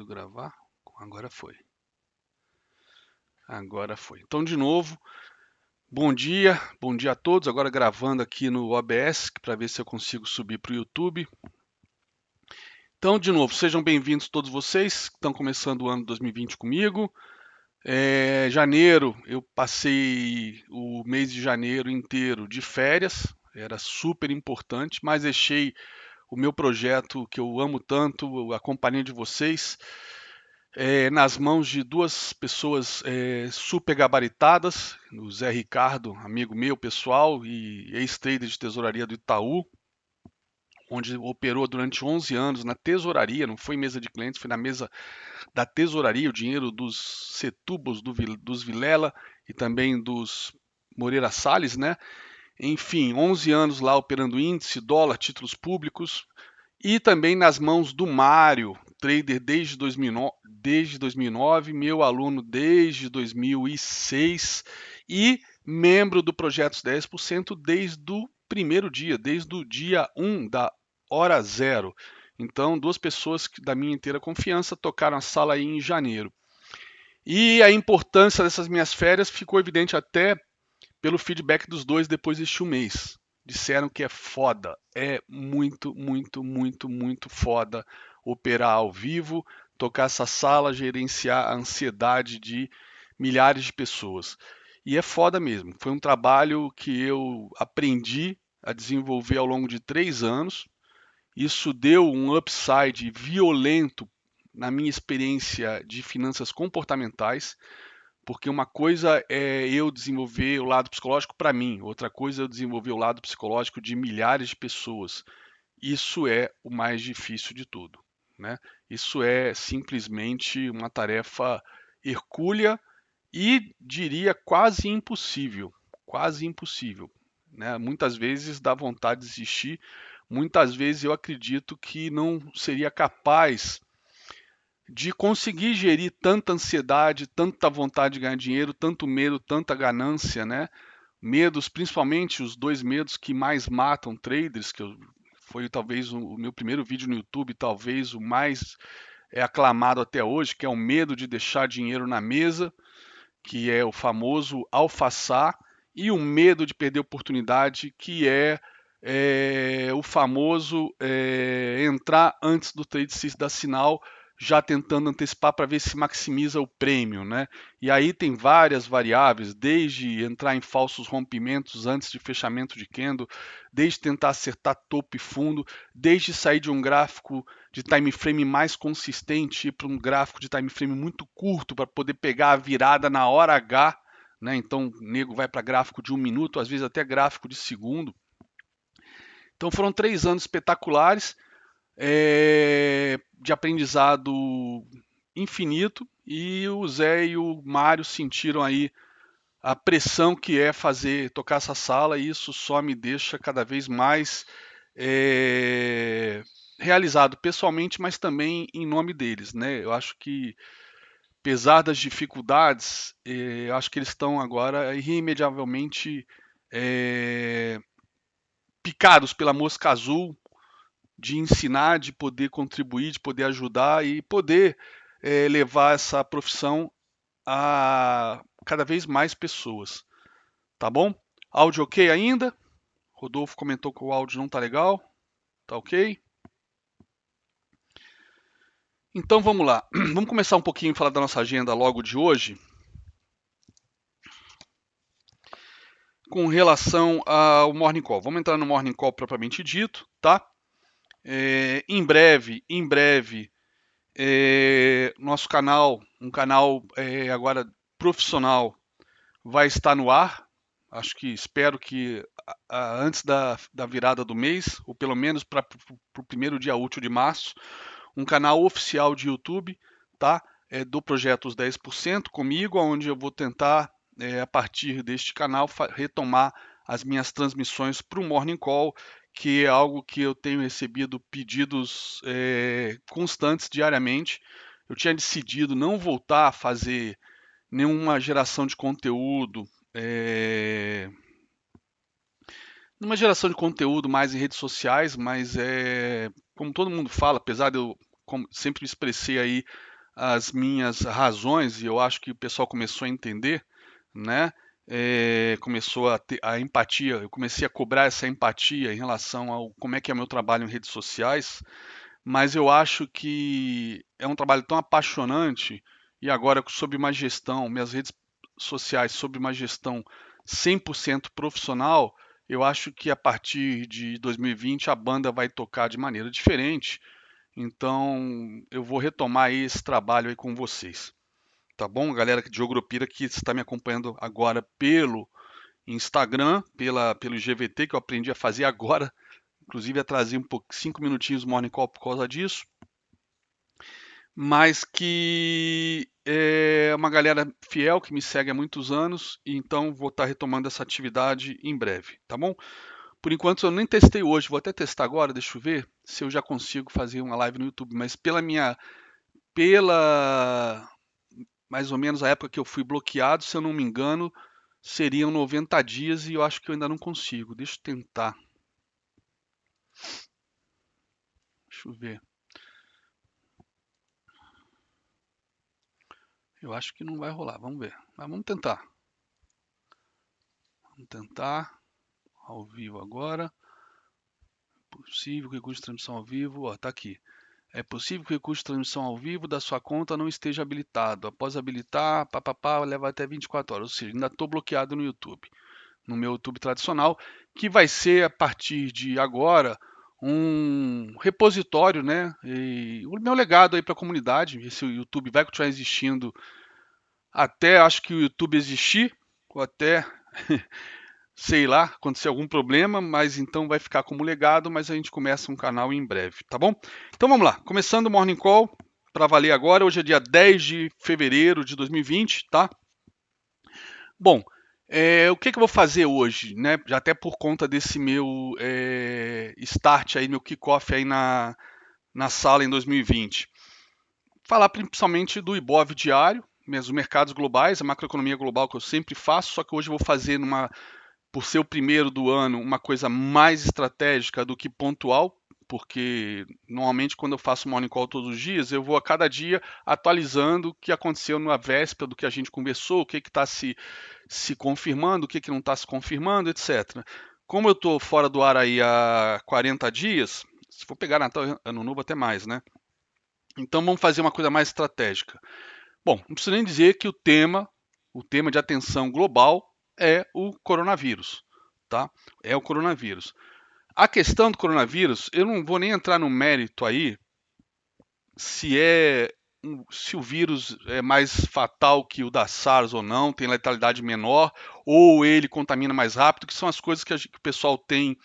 gravar? Agora foi. Agora foi. Então, de novo, bom dia a todos. Agora gravando aqui no OBS para ver se eu consigo subir para o YouTube. Então, de novo, sejam bem-vindos todos vocês que estão começando o ano 2020 comigo. Janeiro, eu passei o mês de janeiro inteiro de férias, era super importante, mas deixei o meu projeto que eu amo tanto, a companhia de vocês, nas mãos de duas pessoas super gabaritadas, o Zé Ricardo, amigo meu pessoal e ex-trader de tesouraria do Itaú, onde operou durante 11 anos na tesouraria, não foi mesa de clientes, foi na mesa da tesouraria, o dinheiro dos Setúbalos, dos Vilela e também dos Moreira Salles, né? Enfim, 11 anos lá operando índice, dólar, títulos públicos, e também nas mãos do Mário, trader desde 2009, meu aluno desde 2006 e membro do Projetos 10% desde o primeiro dia, desde o dia 1 da hora zero. Então, duas pessoas da minha inteira confiança tocaram a sala aí em janeiro. E a importância dessas minhas férias ficou evidente até pelo feedback dos dois depois deste mês. Disseram que é foda, é muito, muito, muito, muito foda operar ao vivo, tocar essa sala, gerenciar a ansiedade de milhares de pessoas. E é foda mesmo. Foi um trabalho que eu aprendi a desenvolver ao longo de 3 anos. Isso deu um upside violento na minha experiência de finanças comportamentais, porque uma coisa é eu desenvolver o lado psicológico para mim, outra coisa é eu desenvolver o lado psicológico de milhares de pessoas. Isso é o mais difícil de tudo, né? Isso é simplesmente uma tarefa hercúlea e diria quase impossível, quase impossível, né? Muitas vezes dá vontade de desistir, muitas vezes eu acredito que não seria capaz de conseguir gerir tanta ansiedade, tanta vontade de ganhar dinheiro, tanto medo, tanta ganância, né? Medos, principalmente os dois medos que mais matam traders, foi talvez o meu primeiro vídeo no YouTube, talvez o mais aclamado até hoje, que é o medo de deixar dinheiro na mesa, que é o famoso alfaçar, e o medo de perder oportunidade, que é o famoso entrar antes do trade se dar sinal, já tentando antecipar para ver se maximiza o prêmio, né? E aí tem várias variáveis, desde entrar em falsos rompimentos antes de fechamento de candle, desde tentar acertar topo e fundo, desde sair de um gráfico de time frame mais consistente para um gráfico de time frame muito curto para poder pegar a virada na hora H, né? Então o nego vai para gráfico de 1 minuto, às vezes até gráfico de segundo. Então foram 3 anos espetaculares de aprendizado infinito, e o Zé e o Mário sentiram aí a pressão que é tocar essa sala, e isso só me deixa cada vez mais realizado pessoalmente, mas também em nome deles, né? Eu acho que, apesar das dificuldades, eu acho que eles estão agora irremediavelmente picados pela mosca azul de ensinar, de poder contribuir, de poder ajudar e poder levar essa profissão a cada vez mais pessoas. Tá bom? Áudio ok ainda? Rodolfo comentou que o áudio não tá legal. Tá ok? Então vamos lá. Vamos começar um pouquinho a falar da nossa agenda logo de hoje. Com relação ao Morning Call. Vamos entrar no Morning Call propriamente dito, tá? Em breve, nosso canal, um canal agora profissional, vai estar no ar. Acho que espero que antes da virada do mês, ou pelo menos para o primeiro dia útil de março, um canal oficial de YouTube, tá? Do Projeto Os 10% comigo, onde eu vou tentar, a partir deste canal, retomar as minhas transmissões para o Morning Call, que é algo que eu tenho recebido pedidos constantes diariamente. Eu tinha decidido não voltar a fazer nenhuma geração de conteúdo, numa geração de conteúdo mais em redes sociais, mas como todo mundo fala, apesar de eu sempre me expressei aí as minhas razões, e eu acho que o pessoal começou a entender, né? Começou a ter a empatia, eu comecei a cobrar essa empatia em relação ao como é que é o meu trabalho em redes sociais, mas eu acho que é um trabalho tão apaixonante e agora sob uma gestão, minhas redes sociais sob uma gestão 100% profissional, eu acho que a partir de 2020 a banda vai tocar de maneira diferente. Então, eu vou retomar esse trabalho aí com vocês. Tá bom? Galera de Geogropira que está me acompanhando agora pelo Instagram, pelo GVT, que eu aprendi a fazer agora. Inclusive, atrasei um pouco, 5 minutinhos do Morning Call por causa disso. Mas que é uma galera fiel que me segue há muitos anos, e então vou estar retomando essa atividade em breve, tá bom? Por enquanto eu nem testei hoje, vou até testar agora, deixa eu ver se eu já consigo fazer uma live no YouTube, mas pela mais ou menos a época que eu fui bloqueado, se eu não me engano, seriam 90 dias e eu acho que eu ainda não consigo. Deixa eu tentar. Deixa eu ver. Eu acho que não vai rolar, vamos ver. Mas vamos tentar. Vamos tentar. Ao vivo agora. Possível que o recurso de transmissão ao vivo, ó, tá aqui. É possível que o recurso de transmissão ao vivo da sua conta não esteja habilitado. Após habilitar, papapá, leva até 24 horas. Ou seja, ainda estou bloqueado no YouTube. No meu YouTube tradicional, que vai ser a partir de agora um repositório, né? E o meu legado aí para a comunidade. Esse YouTube vai continuar existindo até acho que o YouTube existir, ou até sei lá, acontecer algum problema, mas então vai ficar como legado, mas a gente começa um canal em breve, tá bom? Então vamos lá, começando o Morning Call para valer agora, hoje é dia 10 de fevereiro de 2020, tá? Bom, o que, que eu vou fazer hoje, né? Já até por conta desse meu start aí, meu kickoff aí na sala em 2020. Falar principalmente do Ibov diário, os mercados globais, a macroeconomia global que eu sempre faço, só que hoje eu vou fazer por ser o primeiro do ano, uma coisa mais estratégica do que pontual, porque normalmente quando eu faço morning call todos os dias, eu vou a cada dia atualizando o que aconteceu na véspera do que a gente conversou, o que está se confirmando, o que não está se confirmando, etc. Como eu estou fora do ar aí há 40 dias, se for pegar Natal, Ano Novo até mais, né? Então vamos fazer uma coisa mais estratégica. Bom, não preciso nem dizer que o tema de atenção global é o coronavírus, tá? É o coronavírus. A questão do coronavírus, eu não vou nem entrar no mérito aí se se o vírus é mais fatal que o da SARS ou não, tem letalidade menor, ou ele contamina mais rápido, que são as coisas que o pessoal tem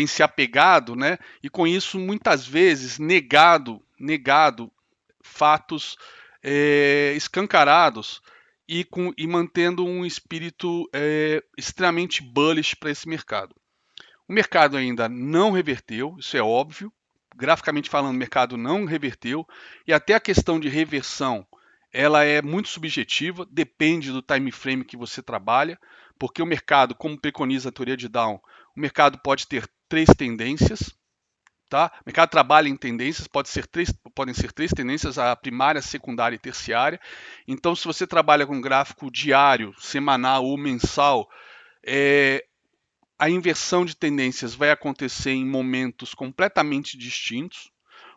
se apegado, né? E com isso muitas vezes negado fatos escancarados e mantendo um espírito extremamente bullish para esse mercado. O mercado ainda não reverteu, isso é óbvio. Graficamente falando, o mercado não reverteu. E até a questão de reversão, ela é muito subjetiva, depende do time frame que você trabalha, porque o mercado, como preconiza a teoria de Down, o mercado pode ter três tendências, tá? O mercado trabalha em tendências, podem ser três tendências, a primária, secundária e terciária. Então, se você trabalha com gráfico diário, semanal ou mensal, a inversão de tendências vai acontecer em momentos completamente distintos.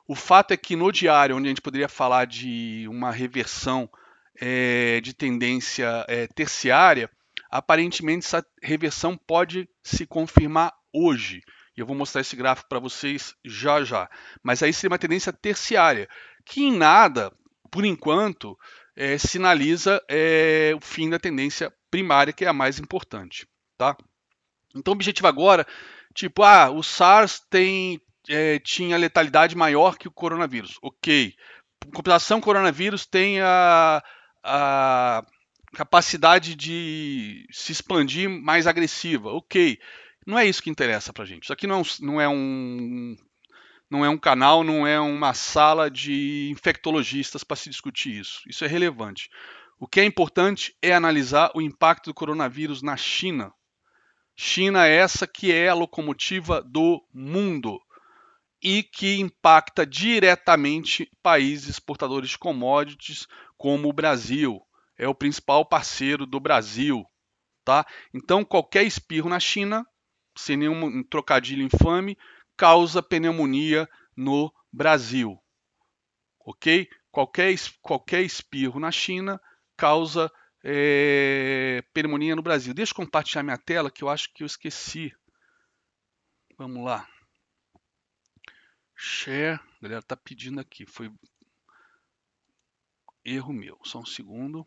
O fato é que no diário, onde a gente poderia falar de uma reversão de tendência terciária, aparentemente essa reversão pode se confirmar hoje. E eu vou mostrar esse gráfico para vocês já já. Mas aí seria uma tendência terciária, que em nada, por enquanto, sinaliza o fim da tendência primária, que é a mais importante. Tá? Então o objetivo agora, tipo, o SARS tinha letalidade maior que o coronavírus. Ok. Compilação coronavírus tem a capacidade de se expandir mais agressiva. Ok. Não é isso que interessa pra gente. Isso aqui não é um canal, não é uma sala de infectologistas para se discutir isso. Isso é relevante. O que é importante é analisar o impacto do coronavírus na China. China é essa que é a locomotiva do mundo. e que impacta diretamente países exportadores de commodities como o Brasil. É o principal parceiro do Brasil, tá? Então, qualquer espirro na China, sem nenhum trocadilho infame, causa pneumonia no Brasil, ok? Qualquer espirro na China causa pneumonia no Brasil. Deixa eu compartilhar minha tela, que eu acho que eu esqueci. Vamos lá. Share. A galera tá pedindo aqui. Foi erro meu. Só um segundo.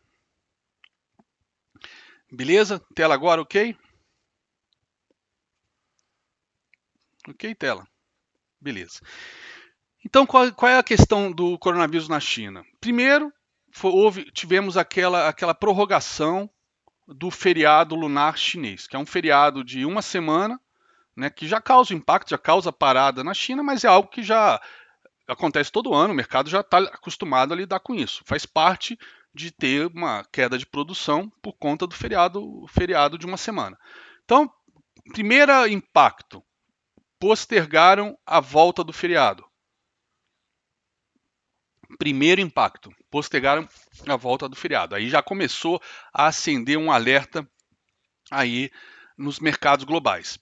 Beleza? Tela agora, ok? Ok, tela. Beleza. Então, qual é a questão do coronavírus na China? Primeiro, tivemos aquela prorrogação do feriado lunar chinês, que é um feriado de uma semana, né, que já causa impacto, já causa parada na China, mas é algo que já acontece todo ano, o mercado já está acostumado a lidar com isso. Faz parte de ter uma queda de produção por conta do feriado de uma semana. Então, primeiro impacto, postergaram a volta do feriado. Primeiro impacto, postergaram a volta do feriado. Aí já começou a acender um alerta aí nos mercados globais.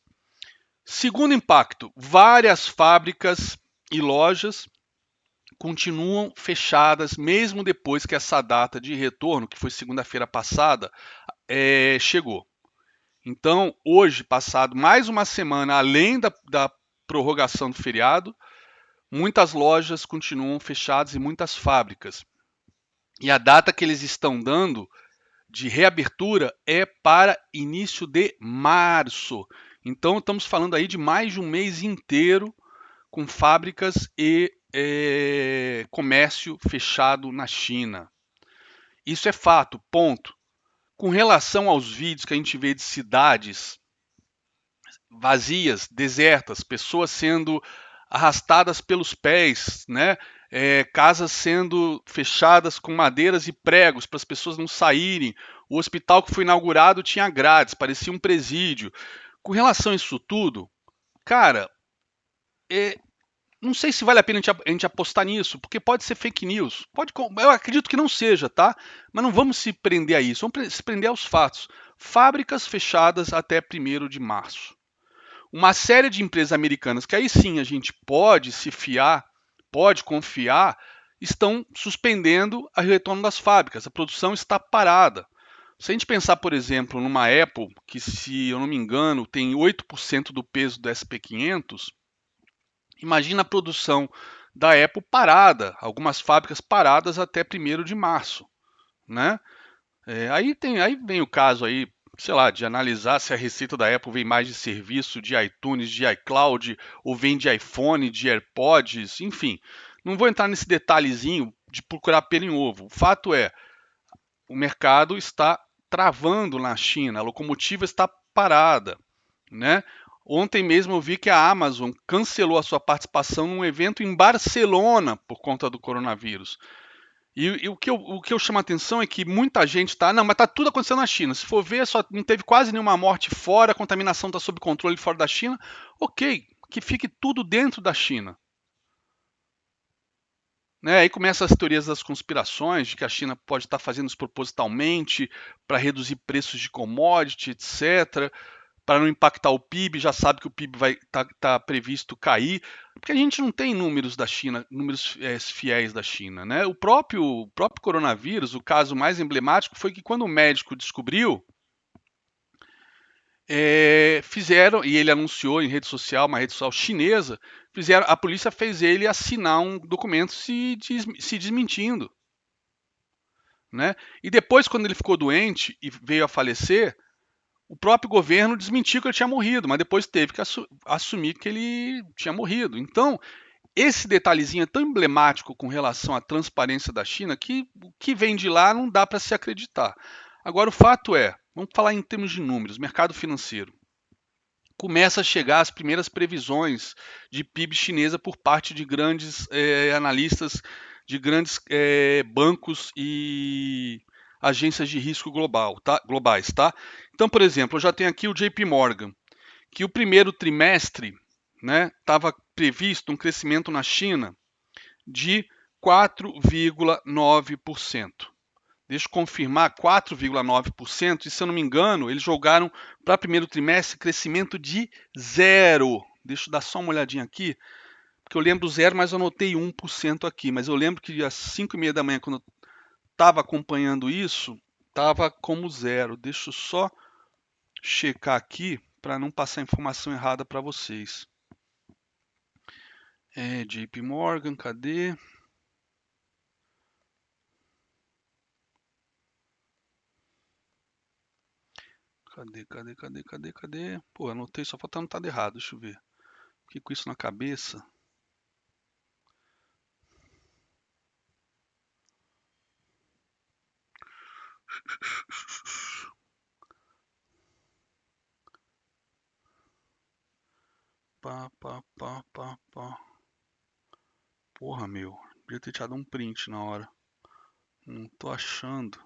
Segundo impacto, várias fábricas e lojas continuam fechadas mesmo depois que essa data de retorno, que foi segunda-feira passada, chegou. Então, hoje, passado mais uma semana, além da prorrogação do feriado, muitas lojas continuam fechadas e muitas fábricas. E a data que eles estão dando de reabertura é para início de março. Então, estamos falando aí de mais de um mês inteiro com fábricas e comércio fechado na China. Isso é fato, ponto. Com relação aos vídeos que a gente vê de cidades vazias, desertas, pessoas sendo arrastadas pelos pés, né? Casas sendo fechadas com madeiras e pregos para as pessoas não saírem. O hospital que foi inaugurado tinha grades, parecia um presídio. Com relação a isso tudo, cara, não sei se vale a pena a gente apostar nisso, porque pode ser fake news. Eu acredito que não seja, tá? Mas não vamos se prender a isso, vamos se prender aos fatos. Fábricas fechadas até 1º de março. Uma série de empresas americanas que aí sim a gente pode se fiar, pode confiar, estão suspendendo o retorno das fábricas. A produção está parada. Se a gente pensar, por exemplo, numa Apple, que se eu não me engano tem 8% do peso do SP500, imagina a produção da Apple parada, algumas fábricas paradas até 1º de março, né? Aí vem o caso aí, sei lá, de analisar se a receita da Apple vem mais de serviço, de iTunes, de iCloud, ou vem de iPhone, de AirPods, enfim. Não vou entrar nesse detalhezinho de procurar pelo em ovo. O fato é, o mercado está travando na China, a locomotiva está parada, né? Ontem mesmo eu vi que a Amazon cancelou a sua participação num evento em Barcelona por conta do coronavírus. E o que eu chamo a atenção é que muita gente está, não, mas está tudo acontecendo na China. Se for ver, só não teve quase nenhuma morte fora, a contaminação está sob controle fora da China. Ok, que fique tudo dentro da China. Né? Aí começam as teorias das conspirações, de que a China pode estar fazendo isso propositalmente para reduzir preços de commodity, etc., para não impactar o PIB, já sabe que o PIB vai tá previsto cair, porque a gente não tem números da China, números fiéis da China, né? O próprio coronavírus, o caso mais emblemático foi que quando o médico descobriu, fizeram, e ele anunciou em rede social, uma rede social chinesa, a polícia fez ele assinar um documento se desmentindo, né? E depois, quando ele ficou doente e veio a falecer, o próprio governo desmentiu que ele tinha morrido, mas depois teve que assumir que ele tinha morrido. Então, esse detalhezinho é tão emblemático com relação à transparência da China que o que vem de lá não dá para se acreditar. Agora, o fato é, vamos falar em termos de números, mercado financeiro. Começa a chegar as primeiras previsões de PIB chinesa por parte de grandes analistas, de grandes bancos e agências de risco globais, tá? Então, por exemplo, eu já tenho aqui o JP Morgan, que o primeiro trimestre, né, estava previsto um crescimento na China de 4,9%. Deixa eu confirmar, 4,9%, e se eu não me engano, eles jogaram para primeiro trimestre crescimento de zero. Deixa eu dar só uma olhadinha aqui, porque eu lembro zero, mas eu anotei 1% aqui. Mas eu lembro que às 5h30 da manhã, quando eu estava acompanhando isso, estava como zero. Deixa eu só checar aqui para não passar informação errada para vocês. JP Morgan, cadê? Cadê? Pô, anotei, só falta anotar errado, deixa eu ver. Fiquei com isso na cabeça. Pá. Porra, meu. Devia ter tirado um print na hora. Não tô achando.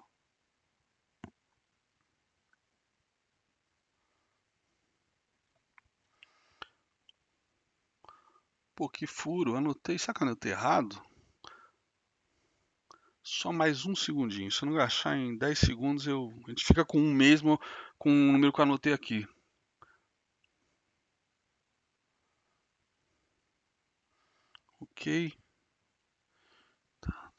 Pô, que furo. Anotei. Será que eu anotei errado? Só mais um segundinho. Se eu não achar em 10 segundos, a gente fica com um mesmo, com o número que eu anotei aqui. Ok. Tá.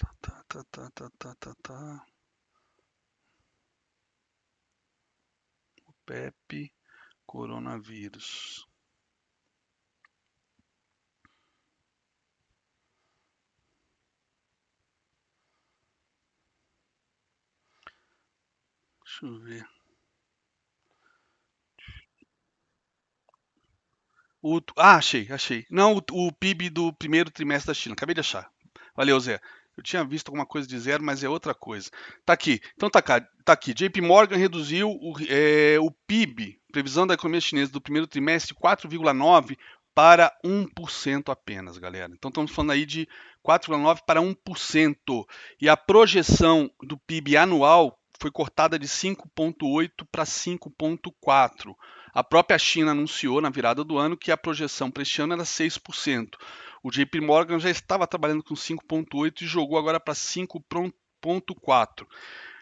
O PEP, coronavírus. Deixa eu ver. Achei. Não, o PIB do primeiro trimestre da China. Acabei de achar. Valeu, Zé. Eu tinha visto alguma coisa de zero, mas é outra coisa. Tá aqui. Então tá aqui. JP Morgan reduziu o PIB, previsão da economia chinesa do primeiro trimestre, de 4,9% para 1% apenas, galera. Então estamos falando aí de 4,9% para 1%. E a projeção do PIB anual foi cortada de 5,8% para 5,4%. A própria China anunciou na virada do ano que a projeção para este ano era 6%. O JP Morgan já estava trabalhando com 5,8% e jogou agora para 5,4%.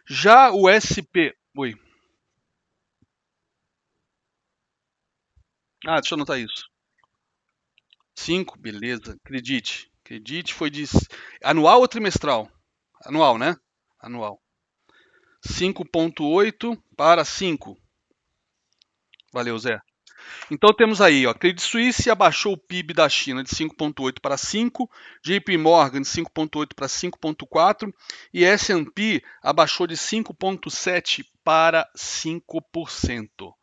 Já o SP. Oi. Deixa eu anotar isso. 5, beleza. Acredite, foi de anual ou trimestral? Anual, né? Anual. 5,8 para 5. Valeu, Zé. Então temos aí, ó, Credit Suisse abaixou o PIB da China de 5,8 para 5, JP Morgan de 5,8 para 5,4 e S&P abaixou de 5,7 para 5%.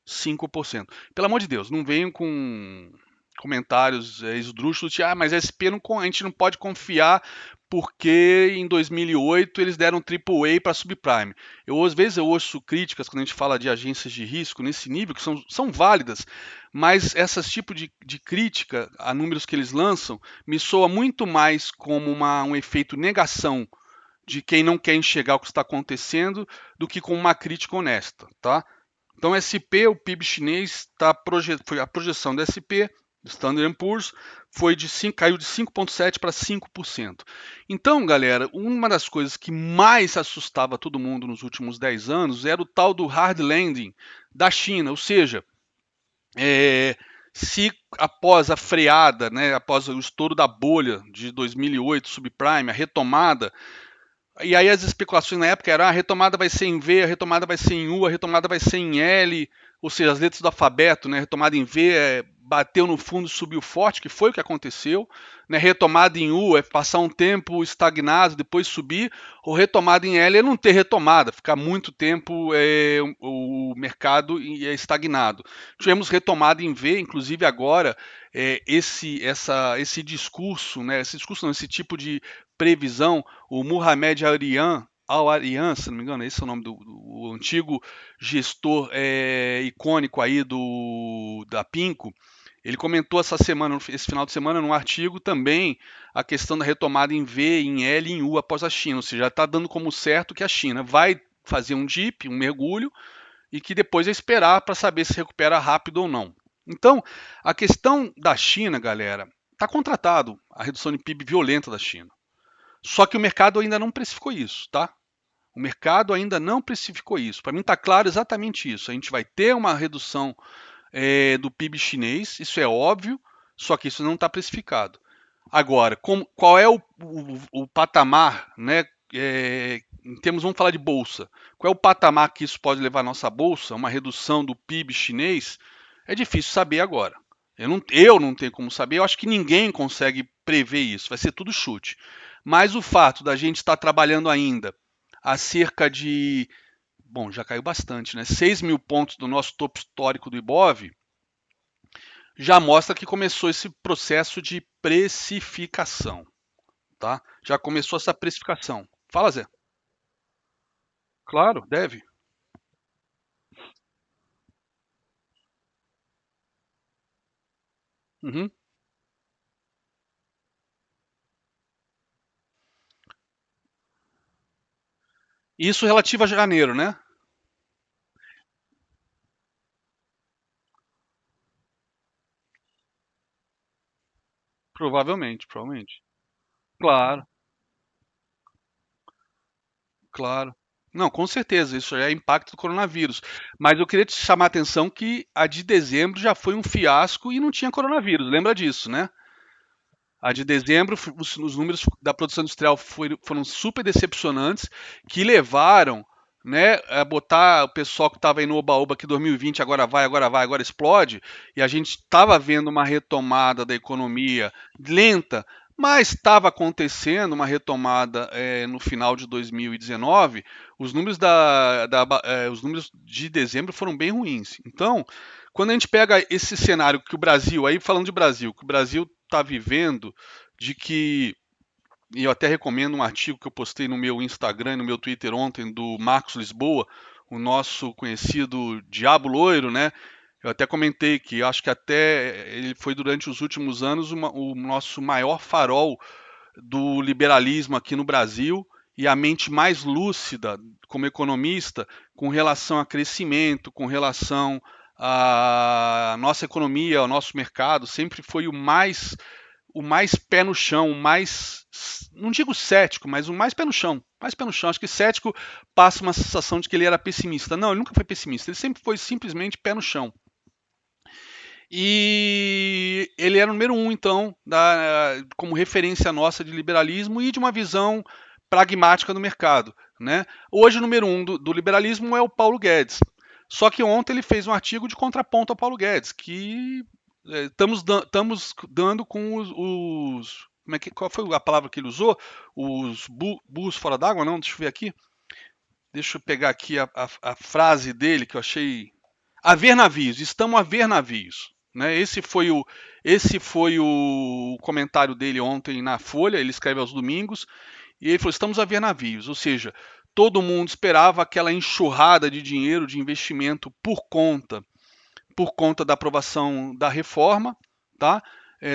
5%. Pelo amor de Deus, não venham com comentários esdrúxulos de mas a gente não pode confiar porque em 2008 eles deram AAA para subprime. Às vezes eu ouço críticas quando a gente fala de agências de risco nesse nível, que são válidas, mas esses tipos de crítica a números que eles lançam me soa muito mais como um efeito negação de quem não quer enxergar o que está acontecendo do que com uma crítica honesta, tá? Então, SP, o PIB chinês, foi a projeção do SP, do Standard Poor's, caiu de 5,7% para 5%. Então, galera, uma das coisas que mais assustava todo mundo nos últimos 10 anos era o tal do hard landing da China, ou seja, se após a freada, né, após o estouro da bolha de 2008, subprime, a retomada, e aí as especulações na época eram a retomada vai ser em V, a retomada vai ser em U, a retomada vai ser em L, ou seja, as letras do alfabeto, né? Retomada em V bateu no fundo e subiu forte, que foi o que aconteceu. Né? Retomada em U é passar um tempo estagnado, depois subir, ou retomada em L é não ter retomada, ficar muito tempo o mercado é estagnado. Tivemos retomada em V, inclusive agora, esse discurso, né? Esse tipo de previsão, o Mohamed Al-Arian, se não me engano, esse é o nome do antigo gestor icônico aí da Pinco, ele comentou esse final de semana, num artigo também, a questão da retomada em V, em L e em U após a China, ou seja, já está dando como certo que a China vai fazer um dip, um mergulho, e que depois é esperar para saber se recupera rápido ou não. Então, a questão da China, galera, está contratado a redução de PIB violenta da China. Só que o mercado ainda não precificou isso, tá? O mercado ainda não precificou isso. Para mim está claro exatamente isso. A gente vai ter uma redução do PIB chinês, isso é óbvio, só que isso não está precificado. Agora, qual é o patamar, né? Em termos, vamos falar de bolsa. Qual é o patamar que isso pode levar a nossa bolsa, uma redução do PIB chinês? É difícil saber agora. Eu não tenho como saber, eu acho que ninguém consegue prever isso, vai ser tudo chute. Mas o fato da gente estar trabalhando ainda a cerca de, bom, já caiu bastante, né? 6 mil pontos do nosso topo histórico do Ibov, já mostra que começou esse processo de precificação, tá? Já começou essa precificação. Fala, Zé. Claro, deve. Uhum. Isso relativo a janeiro, né? Provavelmente, provavelmente. Claro, claro. Não, com certeza, isso é impacto do coronavírus. Mas eu queria te chamar a atenção que a de dezembro já foi um fiasco e não tinha coronavírus. Lembra disso, né? A de dezembro, os números da produção industrial foram super decepcionantes, que levaram, né, a botar o pessoal que estava aí no Oba-Oba que 2020 agora vai, agora vai, agora explode, e a gente estava vendo uma retomada da economia lenta, mas estava acontecendo uma retomada no final de 2019. Os números, os números de dezembro foram bem ruins. Então, quando a gente pega esse cenário que o Brasil, aí falando de Brasil, que o Brasil está vivendo, de que, e eu até recomendo um artigo que eu postei no meu Instagram e no meu Twitter ontem, do Marcos Lisboa, o nosso conhecido Diabo Loiro, né? Eu até comentei que acho que até ele foi durante os últimos anos o nosso maior farol do liberalismo aqui no Brasil e a mente mais lúcida como economista com relação a crescimento, com relação à nossa economia, ao nosso mercado, sempre foi o mais pé no chão, o mais, não digo cético, mas o mais pé no chão. Mais pé no chão. Acho que cético passa uma sensação de que ele era pessimista. Não, ele nunca foi pessimista. Ele sempre foi simplesmente pé no chão. E ele era o número um, então, como referência nossa de liberalismo e de uma visão pragmática do mercado. Né? Hoje, o número um do liberalismo é o Paulo Guedes. Só que ontem ele fez um artigo de contraponto ao Paulo Guedes, que estamos dando com qual foi a palavra que ele usou? Os burros fora d'água? Não, deixa eu ver aqui. Deixa eu pegar aqui a frase dele que eu achei. A ver navios, estamos a ver navios. Né? Esse foi o comentário dele ontem na Folha, ele escreve aos domingos, e ele falou: estamos a ver navios, ou seja, todo mundo esperava aquela enxurrada de dinheiro, de investimento por conta da aprovação da reforma, tá?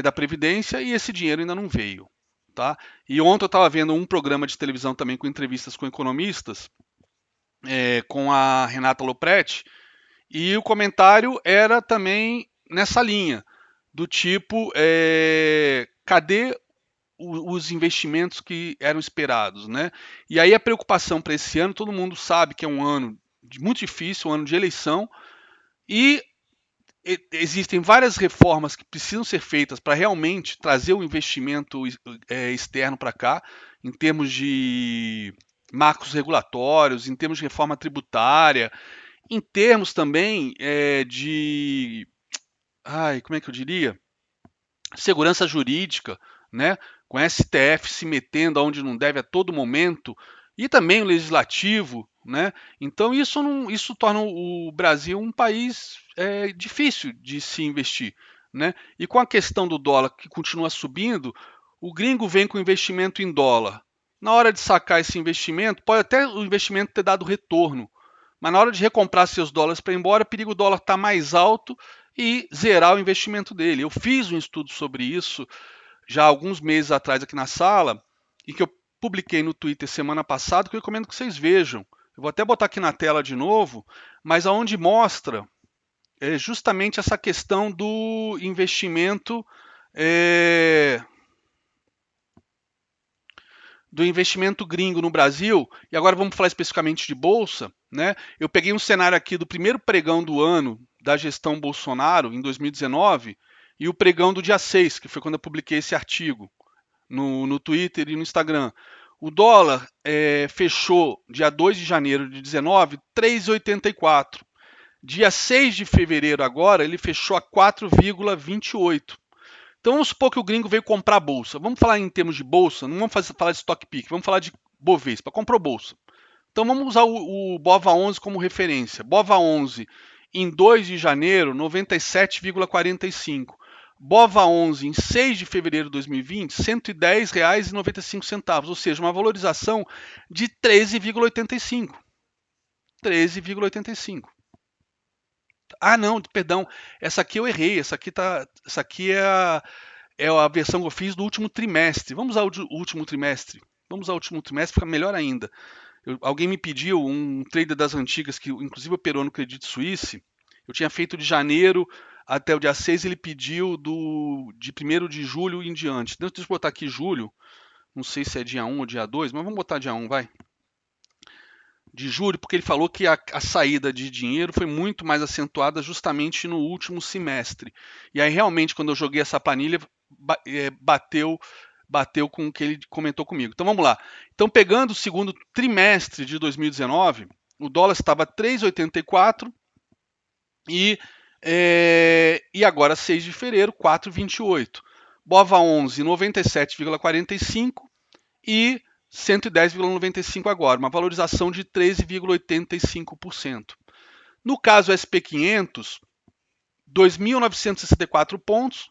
Da Previdência, e esse dinheiro ainda não veio. Tá? E ontem eu estava vendo um programa de televisão também com entrevistas com economistas, com a Renata Lopretti, e o comentário era também nessa linha, do tipo, cadê os investimentos que eram esperados, né? E aí a preocupação para esse ano, todo mundo sabe que é um ano muito difícil, um ano de eleição, e existem várias reformas que precisam ser feitas para realmente trazer o investimento externo para cá, em termos de marcos regulatórios, em termos de reforma tributária, em termos também de, ai, como é que eu diria? Segurança jurídica, né? Com a STF se metendo onde não deve a todo momento, e também o legislativo, né? Então isso torna o Brasil um país difícil de se investir, né? E com a questão do dólar que continua subindo, o gringo vem com investimento em dólar. Na hora de sacar esse investimento, pode até o investimento ter dado retorno, mas na hora de recomprar seus dólares para ir embora, perigo o dólar estar mais alto e zerar o investimento dele. Eu fiz um estudo sobre isso já há alguns meses atrás aqui na sala e que eu publiquei no Twitter semana passada, que eu recomendo que vocês vejam. Eu vou até botar aqui na tela de novo, mas aonde mostra é justamente essa questão do investimento é, gringo no Brasil, e agora vamos falar especificamente de bolsa, né? Eu peguei um cenário aqui do primeiro pregão do ano da gestão Bolsonaro, em 2019, e o pregão do dia 6, que foi quando eu publiquei esse artigo no Twitter e no Instagram. O dólar fechou dia 2 de janeiro de 19, 3,84. Dia 6 de fevereiro agora, ele fechou a 4,28. Então vamos supor que o gringo veio comprar a bolsa. Vamos falar em termos de bolsa, não vamos falar de stock pick, vamos falar de Bovespa, comprou bolsa. Então vamos usar o BOVA11 como referência. BOVA11 em 2 de janeiro, 97,45. BOVA11 em 6 de fevereiro de 2020, R$ 110,95, ou seja, uma valorização de 13,85. 13,85. Ah, não, perdão. Essa aqui eu errei. Essa aqui é a versão que eu fiz do último trimestre. Vamos usar o último trimestre. Vamos usar o último trimestre, fica melhor ainda. Alguém me pediu, um trader das antigas, que inclusive operou no Credit Suisse. Eu tinha feito de janeiro até o dia 6, ele pediu de 1º de julho em diante. Então, deixa eu botar aqui julho. Não sei se é dia 1 ou dia 2, mas vamos botar dia 1, vai. De julho, porque ele falou que a saída de dinheiro foi muito mais acentuada justamente no último semestre. E aí, realmente, quando eu joguei essa planilha, bateu com o que ele comentou comigo. Então, vamos lá. Então, pegando o segundo trimestre de 2019, o dólar estava 3,84 e agora, 6 de fevereiro, 4,28. BOVA11, 97,45 e 110,95 agora, uma valorização de 13,85%. No caso SP500, 2.964 pontos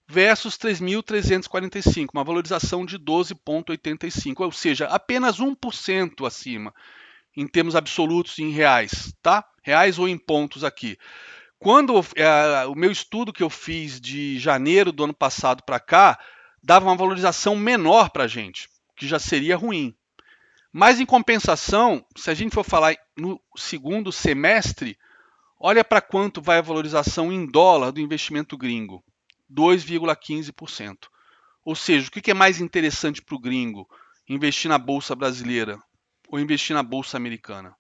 versus 3.345, uma valorização de 12,85, ou seja, apenas 1% acima, em termos absolutos em reais, tá? Reais ou em pontos aqui. Quando o meu estudo que eu fiz de janeiro do ano passado para cá, dava uma valorização menor para a gente, que já seria ruim. Mas, em compensação, se a gente for falar no segundo semestre, olha para quanto vai a valorização em dólar do investimento gringo: 2,15%. Ou seja, o que é mais interessante para o gringo? Investir na bolsa brasileira ou investir na bolsa americana?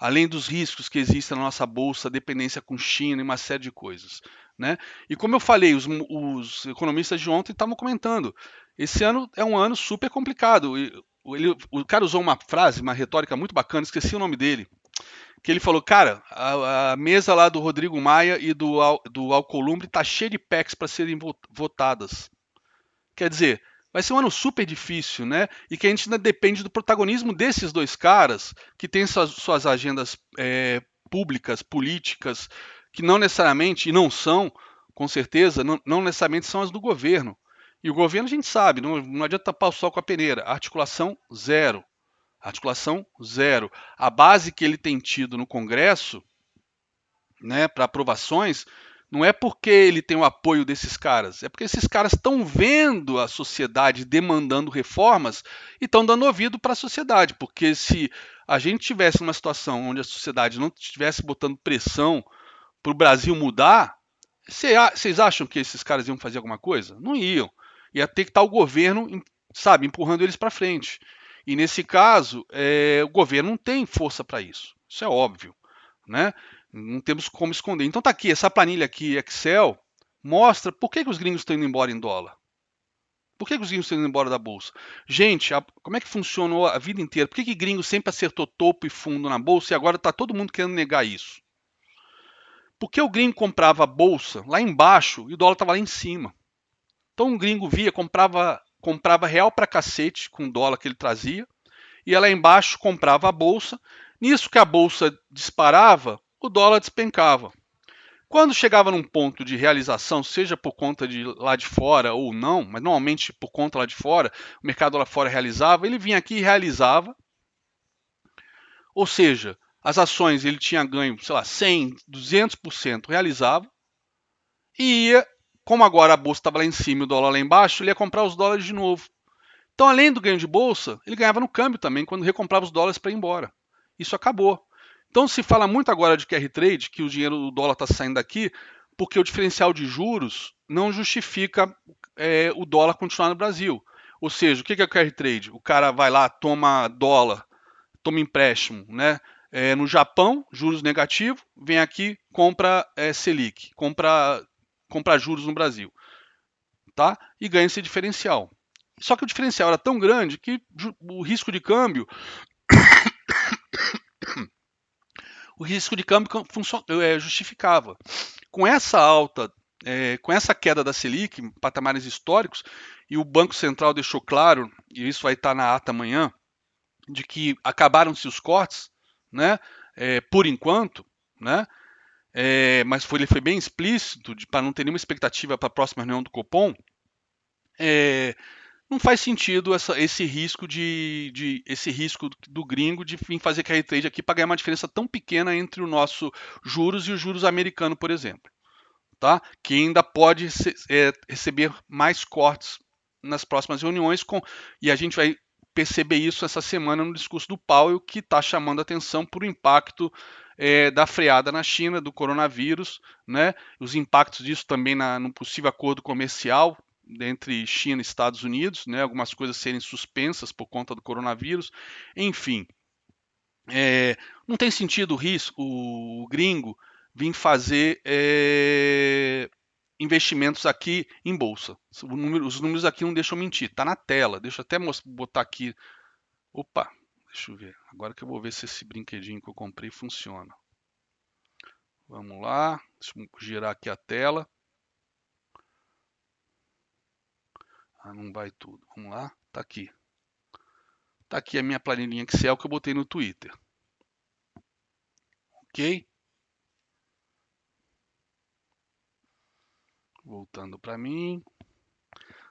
Além dos riscos que existem na nossa bolsa, dependência com China e uma série de coisas, né? E como eu falei, os economistas de ontem estavam comentando, esse ano é um ano super complicado. O cara usou uma frase, uma retórica muito bacana, esqueci o nome dele, que ele falou, cara, a mesa lá do Rodrigo Maia e do Alcolumbre tá cheia de PECs para serem votadas. Quer dizer, vai ser um ano super difícil, né? E que a gente ainda depende do protagonismo desses dois caras, que têm suas agendas públicas, políticas, que não necessariamente, e não são, com certeza, não necessariamente são as do governo. E o governo a gente sabe, não adianta tapar o sol com a peneira. Articulação zero. Articulação zero. A base que ele tem tido no Congresso, né, para aprovações, não é porque ele tem o apoio desses caras, é porque esses caras estão vendo a sociedade demandando reformas e estão dando ouvido para a sociedade. Porque se a gente tivesse uma situação onde a sociedade não estivesse botando pressão para o Brasil mudar, vocês acham que esses caras iam fazer alguma coisa? Não iam. Ia ter que estar o governo, sabe, empurrando eles para frente. E nesse caso, o governo não tem força para isso. Isso é óbvio, né? Não temos como esconder. Então tá aqui, essa planilha aqui, Excel, mostra por que os gringos estão indo embora em dólar. Por que os gringos estão indo embora da bolsa? Gente, como é que funcionou a vida inteira? Por que gringo sempre acertou topo e fundo na bolsa e agora está todo mundo querendo negar isso? Porque o gringo comprava a bolsa lá embaixo e o dólar estava lá em cima. Então o gringo via, comprava real pra cacete com o dólar que ele trazia, e lá embaixo comprava a bolsa. Nisso que a bolsa disparava, o dólar despencava. Quando chegava num ponto de realização, seja por conta de lá de fora ou não, mas normalmente por conta lá de fora, o mercado lá fora realizava, ele vinha aqui e realizava. Ou seja, as ações ele tinha ganho, sei lá, 100, 200%, realizava, e ia, como agora a bolsa estava lá em cima e o dólar lá embaixo, ele ia comprar os dólares de novo. Então, além do ganho de bolsa, ele ganhava no câmbio também, quando recomprava os dólares para ir embora. Isso acabou. Então se fala muito agora de carry trade, que o dinheiro do dólar está saindo daqui, porque o diferencial de juros não justifica o dólar continuar no Brasil. Ou seja, o que é o carry trade? O cara vai lá, toma dólar, toma empréstimo, né? No Japão, juros negativos, vem aqui, compra Selic, compra juros no Brasil, tá? E ganha esse diferencial. Só que o diferencial era tão grande que o risco de câmbio, justificava. Com essa alta, com essa queda da Selic, em patamares históricos, e o Banco Central deixou claro, e isso vai estar na ata amanhã, de que acabaram-se os cortes, né? Por enquanto, né? Mas ele foi bem explícito para não ter nenhuma expectativa para a próxima reunião do Copom. Não faz sentido esse risco esse risco do gringo de vir fazer carry trade aqui para ganhar uma diferença tão pequena entre o nosso juros e os juros americano, por exemplo, tá? Que ainda pode receber mais cortes nas próximas reuniões e a gente vai perceber isso essa semana no discurso do Powell, que está chamando a atenção por o impacto da freada na China, do coronavírus, né? Os impactos disso também no possível acordo comercial entre China e Estados Unidos, né? Algumas coisas serem suspensas por conta do coronavírus, enfim. Não tem sentido o gringo vir fazer investimentos aqui em bolsa. Os números aqui não deixam mentir, tá na tela. Deixa eu até botar aqui. Opa, deixa eu ver. Agora que eu vou ver se esse brinquedinho que eu comprei funciona. Vamos lá, deixa eu girar aqui a tela. Não vai tudo. Vamos lá, tá aqui. Tá aqui a minha planilhinha Excel que eu botei no Twitter. Ok? Voltando para mim.